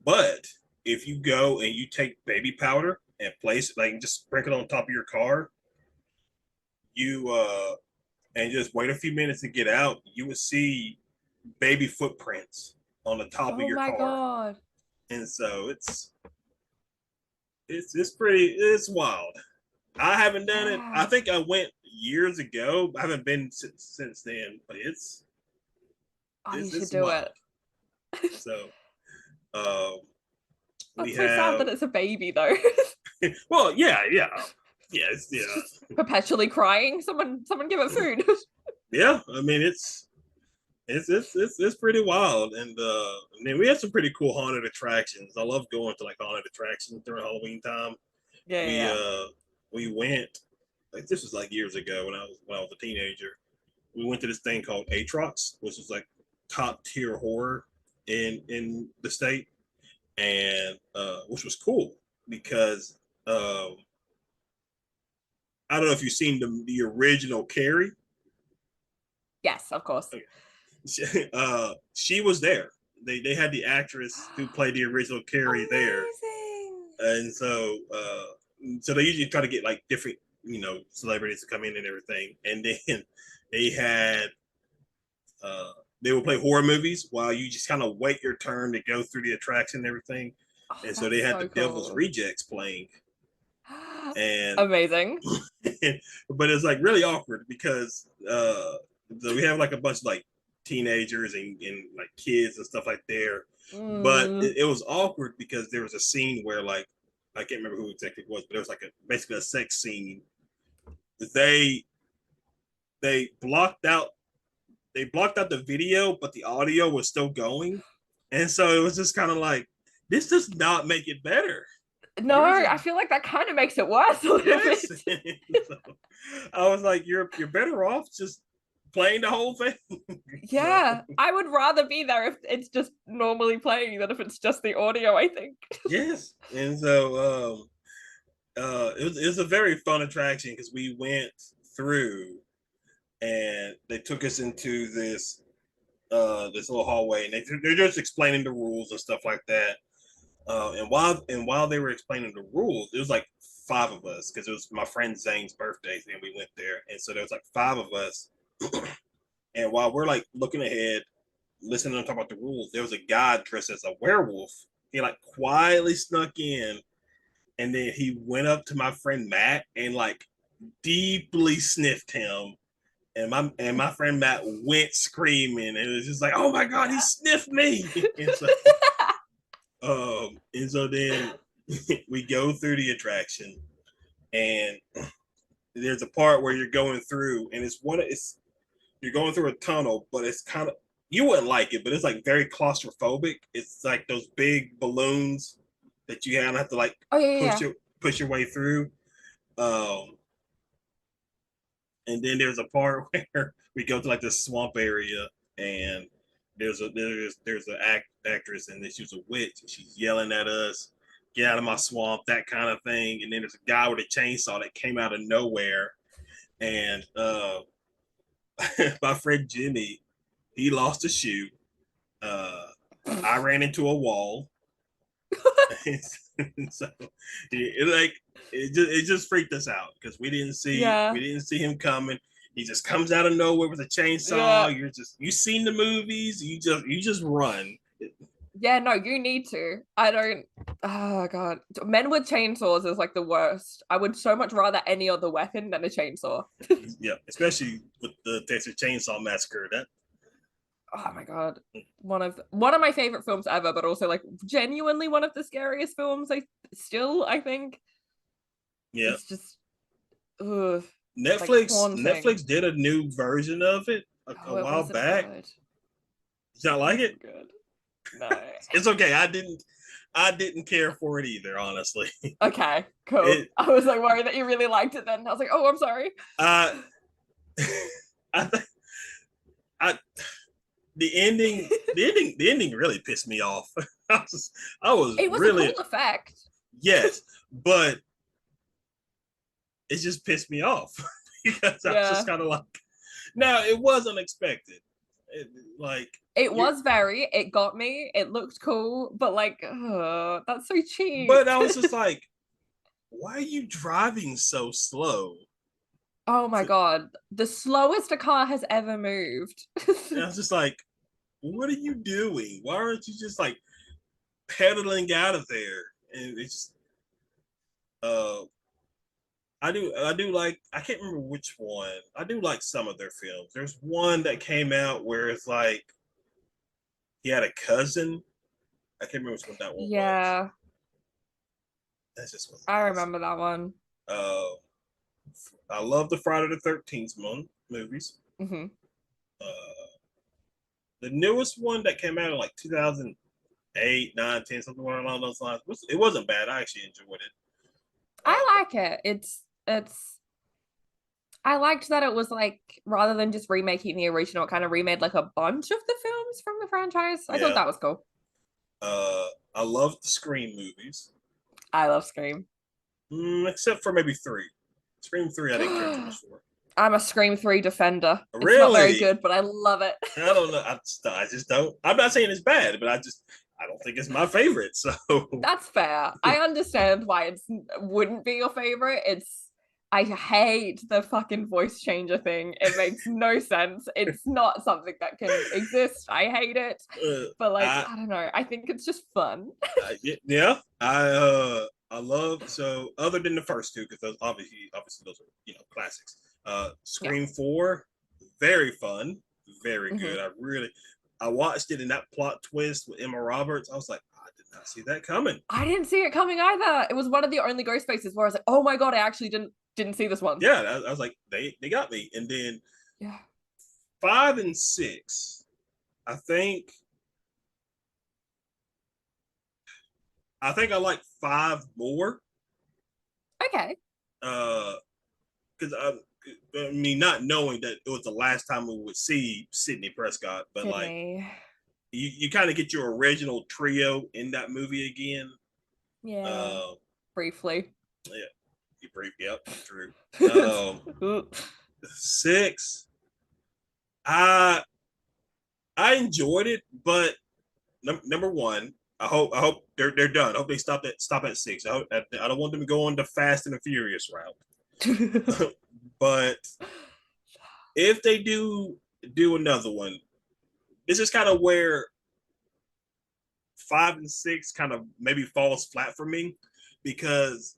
But if you go and you take baby powder and place it, like just sprinkle it on top of your car, you and just wait a few minutes to get out, you would see baby footprints on the top of Oh your my car. god. And so it's pretty, it's wild. I haven't done it. I Yeah. think I went years ago. I haven't been since then, but it's Oh, you it's should it's do wild. it. So um, we That's so sad have that it's a baby though. well, yes, It's yeah, just perpetually crying. Someone give it food. yeah. I mean, it's pretty wild, and I mean, we have some pretty cool haunted attractions. I love going to like haunted attractions during Halloween time. Yeah, yeah, We yeah. uh we went, like, this was like years ago when I was a teenager. We went to this thing called Atrox, which is like top tier horror in the state, and which was cool because I don't know if you've seen the original Carrie. Yes, of course. She was there. They had the actress who played the original Carrie there, Amazing. and so they usually try to get like different celebrities to come in and everything, and then they had uh, they would play horror movies while you just kind of wait your turn to go through the attraction and everything, Oh, and so they that's had the so Devil's cool. Rejects playing, and Amazing. but it's like really awkward because we have like a bunch of like teenagers and like kids and stuff like there, but Mm. it was awkward because there was a scene where like I can't remember who exactly it was, but there was like basically a sex scene. They they blocked out they blocked out the video, but the audio was still going, and so it was just kind of like this does not make it better. No, You're just I feel like that kind of makes it worse a little yes. bit. So I was like, you're better off just playing the whole thing. So Yeah, I would rather be there if it's just normally playing than if it's just the audio, I think. yes, and so it was a very fun attraction because we went through and they took us into this. this little hallway, and they're just explaining the rules and stuff like that. And while they were explaining the rules, it was like five of us because it was my friend Zane's birthday, and we went there, and so there was like five of us. And while we're like looking ahead, listening to them talk about the rules, there was a guy dressed as a werewolf. He like quietly snuck in, and then he went up to my friend Matt and like deeply sniffed him. And my friend Matt went screaming, and it was just like, "Oh my god, he sniffed me!" And so then we go through the attraction, and there's a part where you're going through, and it's you're going through a tunnel, but it's kind of, you wouldn't like it, but it's like very claustrophobic. It's like those big balloons that you have to like Oh yeah, push yeah. your push your way through. Um, and then there's a part where we go to like this swamp area, and there's an actress, and then she's a witch, and she's yelling at us, "Get out of my swamp!" That kind of thing. And then there's a guy with a chainsaw that came out of nowhere, and my friend Jimmy, he lost a shoe. Uh, I ran into a wall. So it just freaked us out because we Yeah, didn't see him coming. He just comes out of nowhere with a yeah, chainsaw. You've seen the movies. You just run. yeah. No, you need to. I don't. Oh god, men with chainsaws is like the worst. I would so much rather any other weapon than a chainsaw. Yeah, especially with the Texas Chainsaw Massacre. That Oh my god, one of my favorite films ever, but also like genuinely one of the scariest films. I think yeah. it's just ugh, like haunting. Netflix did a new version of it a Oh, it while wasn't back. good. Did y'all It like it? wasn't good. No. It's okay. I didn't care for it either, honestly. Okay, cool. It I was like worried that you really liked it then. I was like, oh, I'm sorry. I I I the ending really pissed me off. I was It was a cool really, effect. yes, but it just pissed me off because I was just Yeah. kind of like, now it was unexpected. It, like you It got me. It looked cool, but like, that's so cheap. but I was just like, why are you driving so slow? Oh my To, God. The slowest a car has ever moved. and I was just like, what are you doing? Why aren't you just like pedaling out of there? And it's uh I do like, I can't remember which one. I do like some of their films. There's one that came out where it's like he had a cousin. I can't remember which one that one was. Yeah, That's just what I it was. remember that one. Uh, I love the Friday the 13th movies. Hmm. Uh, the newest one that came out in like 2008, 9, 10, something along those lines. It wasn't bad. I actually enjoyed it. I But like it. It's I liked that it was like rather than just remaking the original, it kind of remade like a bunch of the films from the franchise. I thought yeah, that was cool. I love the Scream movies, I love Scream. except for maybe three. Scream 3, I didn't care too much for. I'm a Scream 3 defender. It's not very Really? good, but I love it. I don't know. I just don't. I'm not saying it's bad, but I don't think it's my favorite. So That's fair. I understand why it wouldn't be your favorite. I hate the fucking voice changer thing. It makes no sense. It's not something that can exist. I hate it. But like, I, I don't know. I think it's just fun. yeah, I love, so other than the first two, because those obviously those are classics. Yeah. Scream 4, very fun, very Hmm. good. I watched it, in that plot twist with Emma Roberts. I was like, I did not see that coming. I didn't see it coming either. It was one of the only ghost faces where I was like, oh my god, I actually didn't see this one. Yeah, I was like, they got me. And then Yeah. 5 and 6, I think I like 5 more. Okay. Because I mean, not knowing that it was the last time we would see Sidney Prescott, but like Sydney. you kind of get your original trio in that movie again. Yeah. Uh, Briefly. yeah, you brief, yep, true. Um, 6, I I enjoyed it, but number one, I hope they're done. I hope they stop at six. I don't want them to go on the Fast and the Furious route. But if they do another one, this is kind of where 5 and 6 kind of maybe falls flat for me because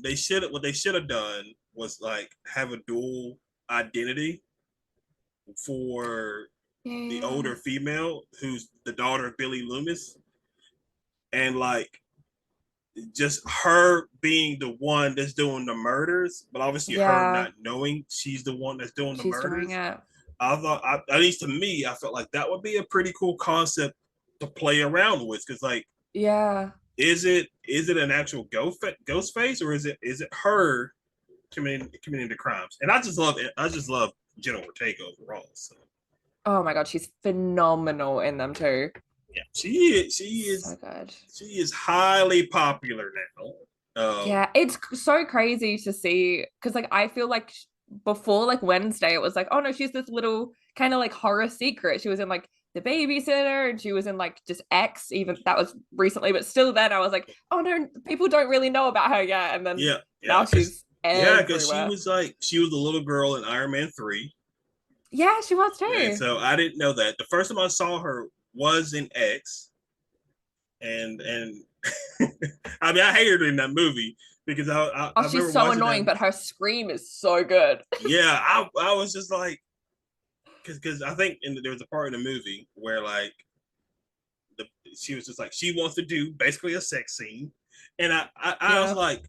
they should have done was like have a dual identity for the Yeah. older female who's the daughter of Billy Loomis, and like just her being the one that's doing the murders, but obviously her Yeah. not knowing she's the one that's doing the She's doing murders. it. I thought, at least to me, I felt like that would be a pretty cool concept to play around with. Because, like, Yeah. is it an actual ghost face, or is it her committing the crimes? And I just love it. I just love Jenna Ortega overall. So Oh my God, she's phenomenal in them too. yeah, she So is good. she is highly popular now. Yeah, it's so crazy to see because like I feel like before like Wednesday, it was like, oh no, she's this little kind of like horror secret. She was in like The Babysitter and she was in like just X, even that was recently, but still then I was like, oh no, people don't really know about her yet. And then Yeah, now she's because everywhere. she was the little girl in Iron Man 3. Yeah, she was And too. so I didn't know that. The first time I saw her was in X, and I mean I hated her in that movie because Oh, I she's remember so watching annoying, that. but her scream is so good. Yeah, I was just like because I think there was a part in the movie where like the she was just like she wants to do basically a sex scene, and I was Yeah. like,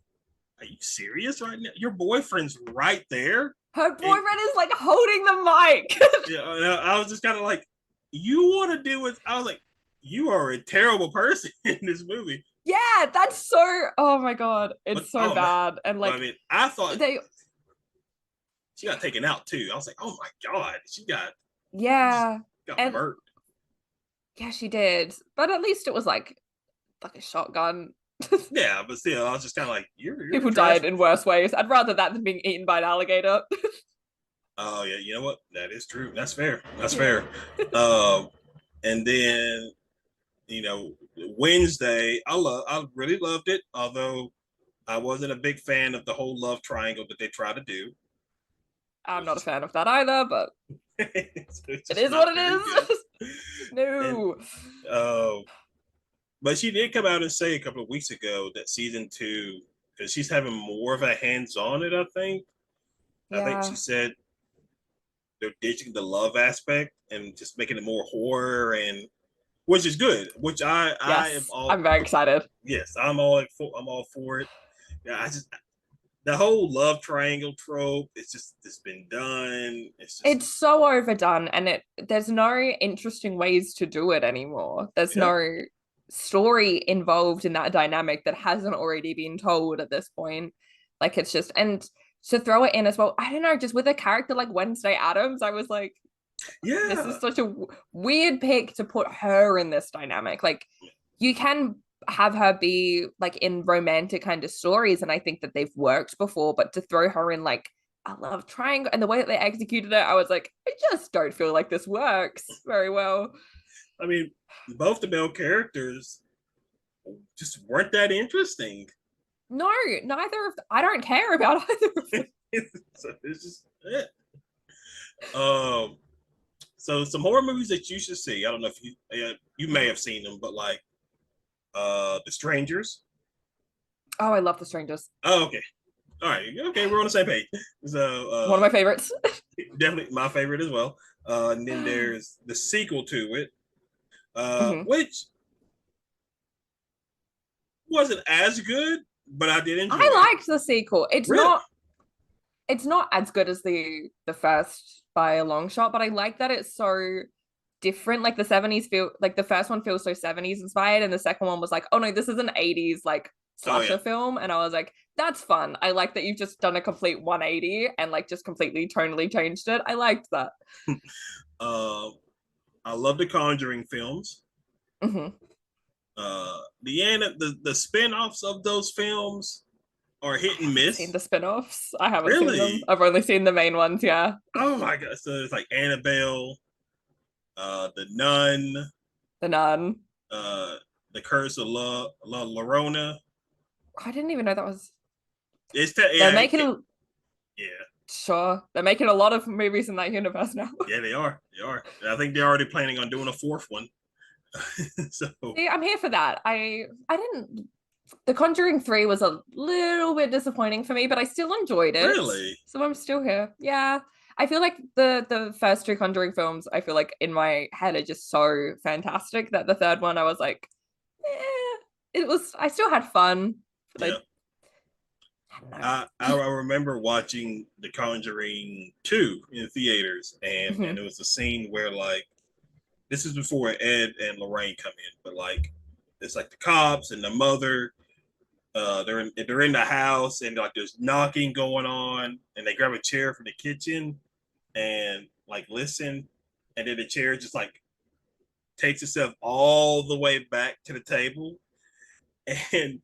are you serious right now? Your boyfriend's right there, Her and boyfriend is like holding the mic. yeah, I was just kind of like, you want to do it? I was like, you are a terrible person in this movie. Yeah, that's so, oh my God, But it's so oh man, bad. And but I like mean, I thought they, she got taken out too. I was like, oh my god, she just yeah, got and murked. yeah, she did. But at least it was like a shotgun. Yeah, but still, I was just kind of like, you're a People trash. died in worse ways. I'd rather that than being eaten by an alligator. Oh yeah, you know what? That is true. That's fair. That's Yeah. fair. Um, and then Wednesday, I really loved it. Although I wasn't a big fan of the whole love triangle that they try to do. It I'm was not a just fan of that either, but it's it just is what not it very good. is. And No. uh, but she did come out and say a couple of weeks ago that season two, because she's having more of a hands on it. I think she Yeah. said they're ditching the love aspect and just making it more horror, and which is good. Which I am Yes. all I'm very excited. yes, I'm all for it. Yeah, I just the whole love triangle trope. It's been done. It's just It's so overdone and there's no interesting ways to do it anymore. There's yeah. no story involved in that dynamic that hasn't already been told at this point. Like it's just and to throw it in as well, I don't know, just with a character like Wednesday Adams, I was like, this Yeah. is such a weird pick to put her in this dynamic. Like you can have her be like in romantic kind of stories, and I think that they've worked before, but to throw her in like a love triangle and the way that they executed it, I was like, I just don't feel like this works very well. I mean, both the male characters just weren't that interesting. No, neither of I don't care about either of them. So it's just um. So some horror movies that you should see. I don't know if you may have seen them, but like The Strangers. Oh, I love The Strangers. Oh, okay. All right. Okay, we're on the same page. So One of my favorites. definitely my favorite as well. And then there's the sequel to it, Mhm. which wasn't as good, but I did enjoy it. I liked the sequel. Really? It's not as good as the first by a long shot, but I like that it's so different. Like the 70s feel like the first one feels so 70s inspired, and the second one was like, oh no, this is an 80s like Oh yeah. slasher film. And I was like, that's fun. I like that you've just done a complete 180 and like just completely tonally changed it. I liked that. Uh, I love the Conjuring films. Mm-hmm. The spin-offs of those films are I hit and haven't seen miss. the spin-offs. I haven't seen them. Really? I've only seen the main ones, yeah. Oh my god! So it's like Annabelle. The Nun, The Nun. uh, The Curse of La Llorona. I didn't even know that was. They're Yeah, making yeah, sure they're making a lot of movies in that universe now. yeah. They are. They are. I think they're already planning on doing a fourth one. So See, I'm here for that. I didn't. The Conjuring 3 was a little bit disappointing for me, but I still enjoyed it. really, So I'm still here. Yeah. I feel like the first two Conjuring films, I feel like in my head are just so fantastic that the third one I was like, it was I still had fun, but yeah. I don't know. I remember watching The Conjuring 2 in theaters, and Mhm. it was a scene where like this is before Ed and Lorraine come in, but like it's like the cops and the mother. They're in the house and like there's knocking going on, and they grab a chair from the kitchen and like listen, and then the chair just like takes itself all the way back to the table, and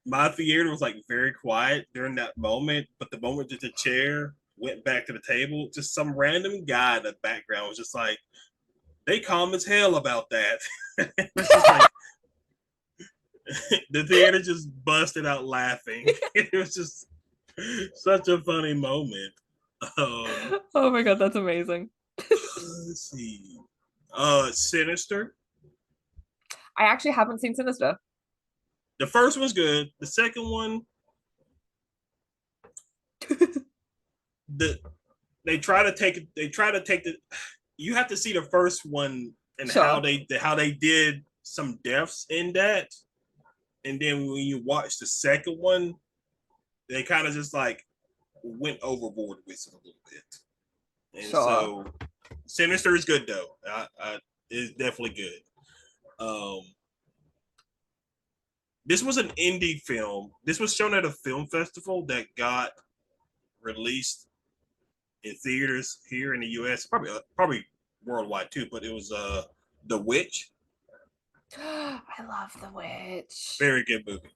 my theater was like very quiet during that moment, but the moment that the chair went back to the table, just some random guy in the background was just like, they calm as hell about that. It's just like the theater just busted out laughing. It was just such a funny moment. Um, Oh my god, that's amazing. let's see. Sinister. I actually haven't seen Sinister. The first one's good. The second one, the they try to take the you have to see the first one and Sure. how they did some deaths in that, and then when you watch the second one, they kind of just like went overboard with it a little bit, and Sure. so Sinister is good though. It's definitely good. Um, this was an indie film. This was shown at a film festival that got released in theaters here in the U.S. Probably worldwide too. But it was The Witch. I love The Witch. Very good movie.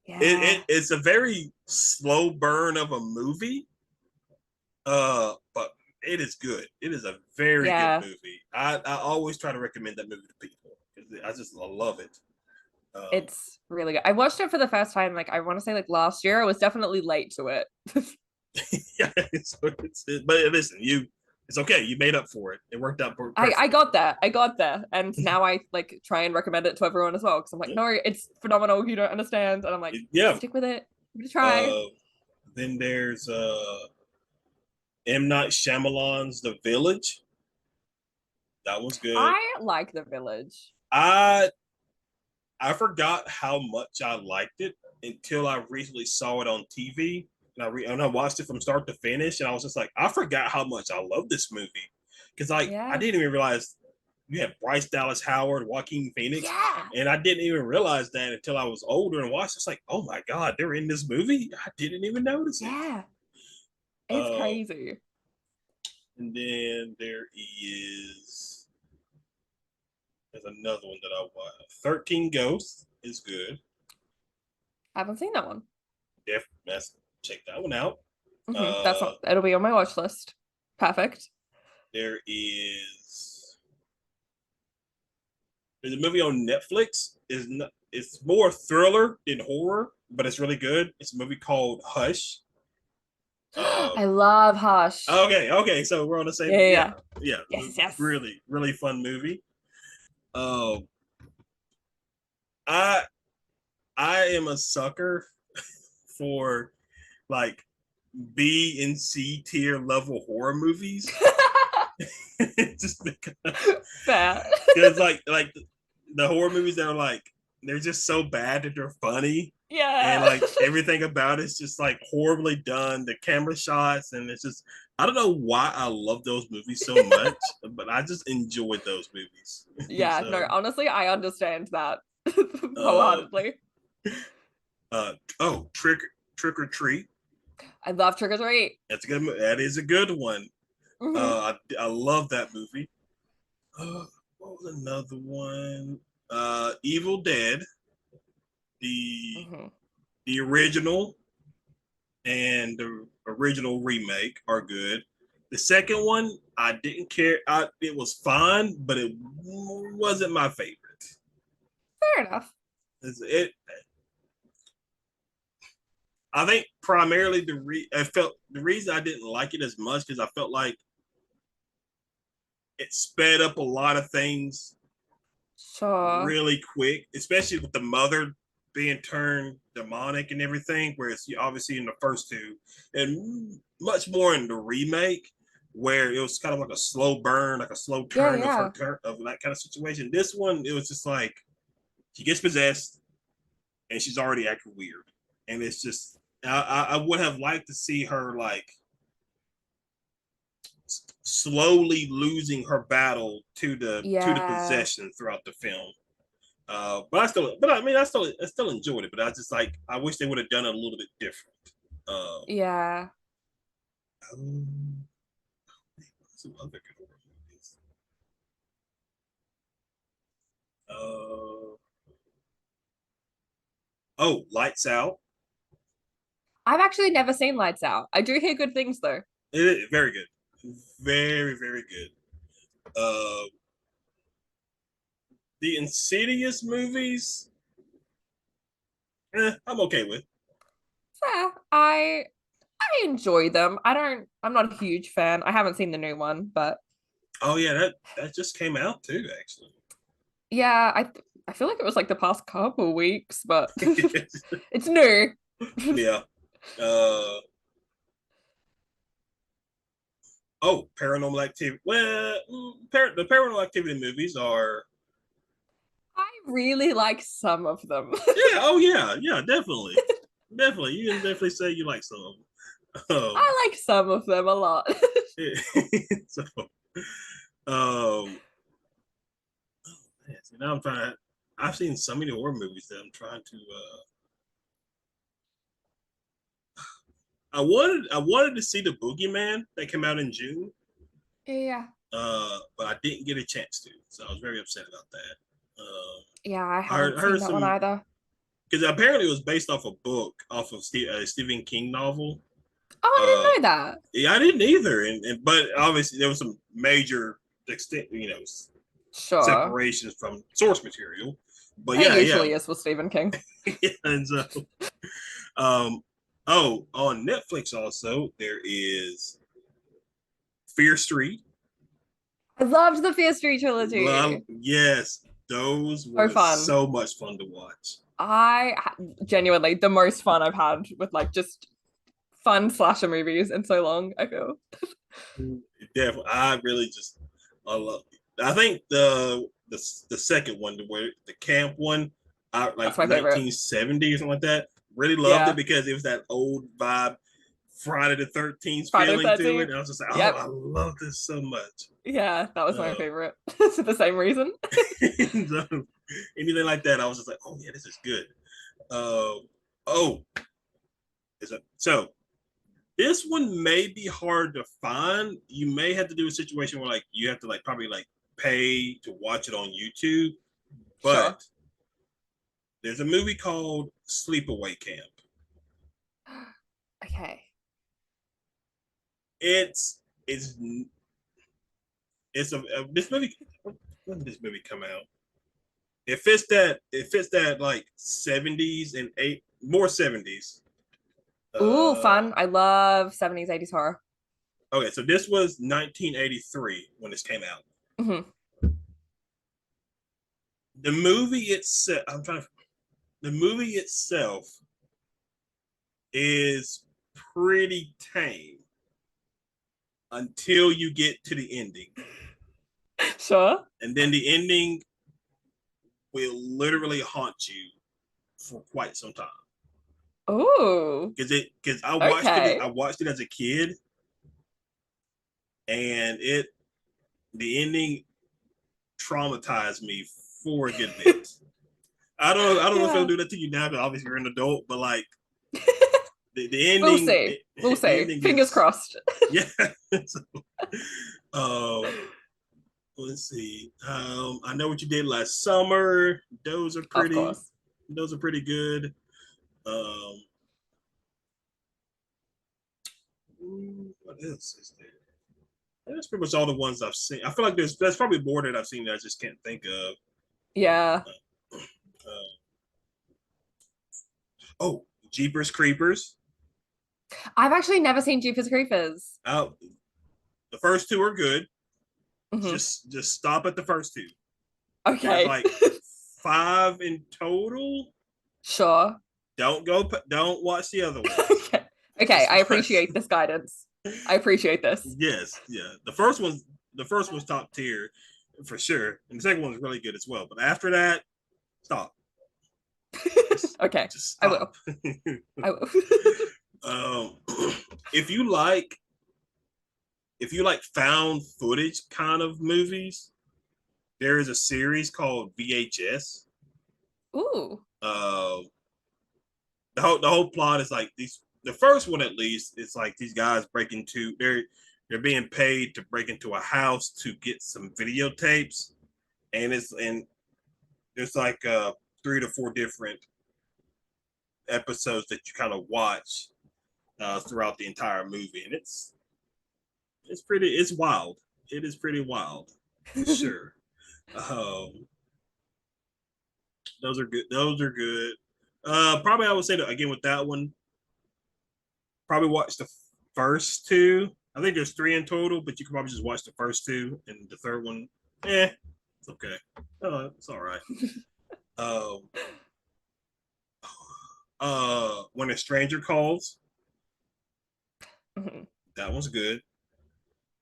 Yeah. It's a very slow burn of a movie, but it is good. It is a very good Yeah. movie. I always try to recommend that movie to people because I just love it. Um, It's really good. I watched it for the first time, like I want to say like last year. I was definitely late to it. yeah, but listen, it's okay. You made up for it. It worked out I perfectly. got there. I got there. And now I like try and recommend it to everyone as well. Because I'm like, Yeah, no, it's phenomenal. You don't understand. And I'm like, yeah. stick with it. Give it a try. Uh, then there's M Night Shyamalan's The Village. That one's good. I like The Village. I I forgot how much I liked it until I recently saw it on TV, and I watched it from start to finish, and I was just like, I forgot how much I love this movie because like I Yeah. didn't even realize you had Bryce Dallas Howard, Joaquin Phoenix, Yeah. and I didn't even realize that until I was older and watched. It's like, oh my god, they're in this movie. I didn't even notice it. Yeah. It's Uh, crazy. and then there's another one that I watched. 13 Ghosts is good. I haven't seen that one. That's check that one out. That's Uh, not, it'll be on my watch list. Perfect. there is there's a movie on Netflix. It's more thriller than horror, but it's really good. It's a movie called Hush. Uh, I love Hush. okay. So we're on the Yeah, same. yeah, Yeah, yeah. yeah. Yes, yes. Really fun movie. Um, I I am a sucker for like B and C tier level horror movies. Just Fair. because like the horror movies that are like they're just so bad that they're funny, and Yeah. like everything about it's just like horribly done. The camera shots, and it's just I don't know why I love those movies so much, but I just enjoyed those movies. Yeah, no, So honestly, I understand that uh wholeheartedly. oh, Trick or Treat. I love Trick or Treat. That's a good. That is a good one. Hmm I love that movie. Uh, what was another one? Evil Dead, the hmm original and the original remake are good. The second one, I didn't care. It was fine, but it wasn't my favorite. Fair enough. It, I think primarily I felt the reason I didn't like it as much because I felt like it sped up a lot of things Sure. really quick, especially with the mother being turned demonic and everything. Whereas obviously in the first two, and much more in the remake, where it was kind of like a slow burn, like a slow Yeah, turn of her yeah. turn of that kind of situation. This one, it was just like she gets possessed and she's already acting weird, and it's just I would have liked to see her like slowly losing her battle to the Yeah. possession throughout the film. But I still enjoyed it. But I just like, I wish they would have done it a little bit different. Yeah. Um, some other good horror movies. Uh, oh, Lights Out. I've actually never seen Lights Out. I do hear good things though. Very good, very very good. Uh, the Insidious movies, I'm okay with. Fair. I enjoy them. I'm not a huge fan. I haven't seen the new one, but Oh yeah, that just came out too, actually. yeah, I feel like it was like the past couple weeks, but it's new. Yeah. Uh, oh, Paranormal Activity. Well, the Paranormal Activity movies are. I really like some of them. Yeah. Oh yeah. Yeah. Definitely. Definitely. You can definitely say you like some of them. I like some of them a lot. So, um, man, see, now I'm trying to. I've seen so many horror movies that I'm trying to. I wanted to see the Boogeyman that came out in June, Yeah. but I didn't get a chance to, so I was very upset about that. Yeah, I I haven't seen heard that one some either. because apparently it was based off a book, off of Stephen King novel. Oh, Uh, I didn't know that. yeah, I didn't either, and but obviously there was some major extent, Sure. separations from source material. But It yeah, yeah, usually is with Stephen King. yeah. And so, um, oh, on Netflix also there is Fear Street. I loved the Fear Street trilogy. Yes, those So were fun. so much fun to watch. Genuinely the most fun I've had with like just fun slasher movies in so long, I feel. Definitely, I really just I love. I think the second one, the camp one, like That's my favorite. 1970 or something like that. Really loved it Yeah. because it was that old vibe, Friday the 13th Friday the feeling to it. 13th. And I was just like, oh, Yep. I love this so much. Yeah, that was my Uh, favorite. For the same reason. so, anything like that, I was just like, oh yeah, this is good. Oh, so this one may be hard to find. You may have to do a situation where like you have to like probably like pay to watch it on YouTube. But Sure. there's a movie called Sleepaway Camp. Okay. It's it's it's this movie. When did this movie come out? It fits that like 70s and eight more 70s. Ooh, Uh, fun. I love 70s, 80s horror. okay, so this was 1983 when this came out. Hmm. The movie itself, the movie itself is pretty tame until you get to the ending. Sure. And then the ending will literally haunt you for quite some time. Ooh, Because I okay. watched it as a kid, and it the ending traumatized me for a good bit. I don't know if it'll Yeah. do that to you now, but obviously you're an adult. But like the We'll ending, see. We'll the see. ending Fingers is crossed. yeah. So, um, let's see. I know what you did last summer. Those are Of pretty. course. Those are pretty good. Um, what else is there? That's pretty much all the ones I've seen. I feel like there's probably more that I've seen that I just can't think of. Yeah. Uh, oh, Jeepers Creepers. I've actually never seen Jeepers Creepers. Out. The first two are good. Mhm. Just stop at the first two. There's Okay. like five in total. Sure. Don't watch the other ones. Okay. Okay, Just I watch. appreciate this guidance. I appreciate this. Yes, yeah. The first one's top tier for sure, and the second one's really good as well. But after that, stop. Just Okay. just I will. stop. I will. um, if you like found footage kind of movies, there is a series called VHS. Ooh. Uh, the whole plot is like these. The first one, at least, it's like these guys break into they're being paid to break into a house to get some videotapes, and there's like 3 to 4 different episodes that you kind of watch throughout the entire movie, and it's wild. It is pretty wild for sure. Um, those are good. Those are good. Probably I would say that again with that one. Probably watch the first two. I think there's 3 in total, but you can probably just watch the first two, and the third one, it's okay. It's all right. Um, when a stranger calls, Mhm. that one's good.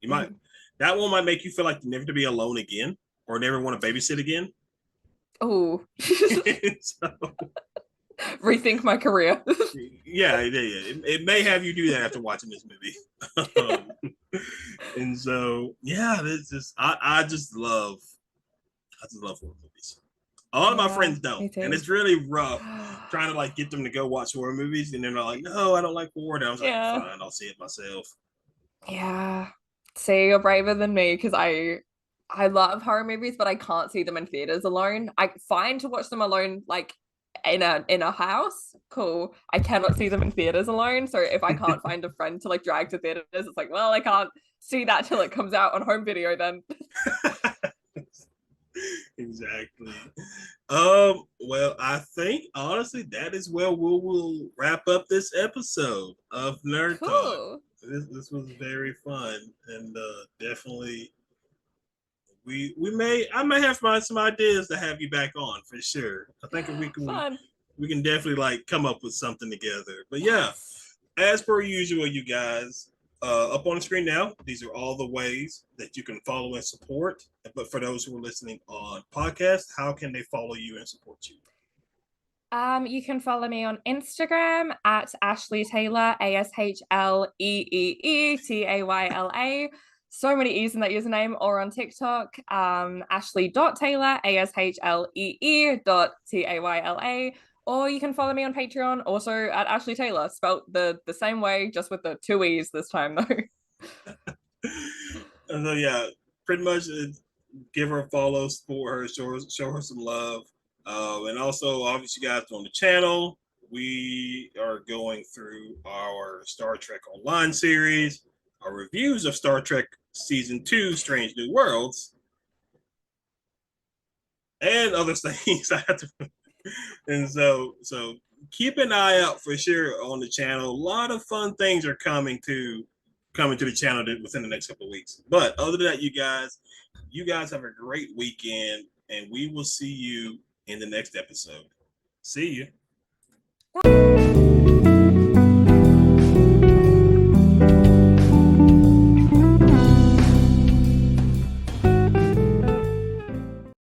You might Mhm. that one might make you feel like you never to be alone again or never want to babysit again. Oh. So, Rethink my career. It may have you do that after watching this movie. And so, yeah, this is I just love horror movies. A lot of my Yeah, friends don't, me and too. it's really rough trying to like get them to go watch horror movies, and then they're like, "No, I don't like horror." And I was like, Yeah. "Fine, I'll see it myself." Yeah. See, you're braver than me because I love horror movies, but I can't see them in theaters alone. I fine to watch them alone, like in a house. Cool. I cannot see them in theaters alone. So if I can't find a friend to like drag to theaters, it's like, well, I can't see that till it comes out on home video then. Exactly. Well, I think honestly that is where we'll wrap up this episode of Nerd Talk. Cool. This was very fun, and definitely I may have some ideas to have you back on for sure. I think if Fun. we can definitely like come up with something together. But yeah, Yes. as per usual, you guys, up on the screen now, these are all the ways that you can follow and support. But for those who are listening on podcast, how can they follow you and support you? You can follow me on Instagram at Ashlee Taylor, ASHLEEETAYLA. So many E's in that username, or on TikTok, Ashlee.Taylor, ASHLEE.TAYLA. Or you can follow me on Patreon, also at Ashlee Taylor, spelt the same way, just with the 2 E's this time, though. And so yeah, pretty much give her a follow, support her, show her some love. And also, obviously, guys on the channel, we are going through our Star Trek Online series, our reviews of Star Trek Season 2, Strange New Worlds, and other things. And so keep an eye out for sure on the channel. A lot of fun things are coming to the channel within the next couple of weeks. But other than that, you guys have a great weekend, and we will see you in the next episode. See you.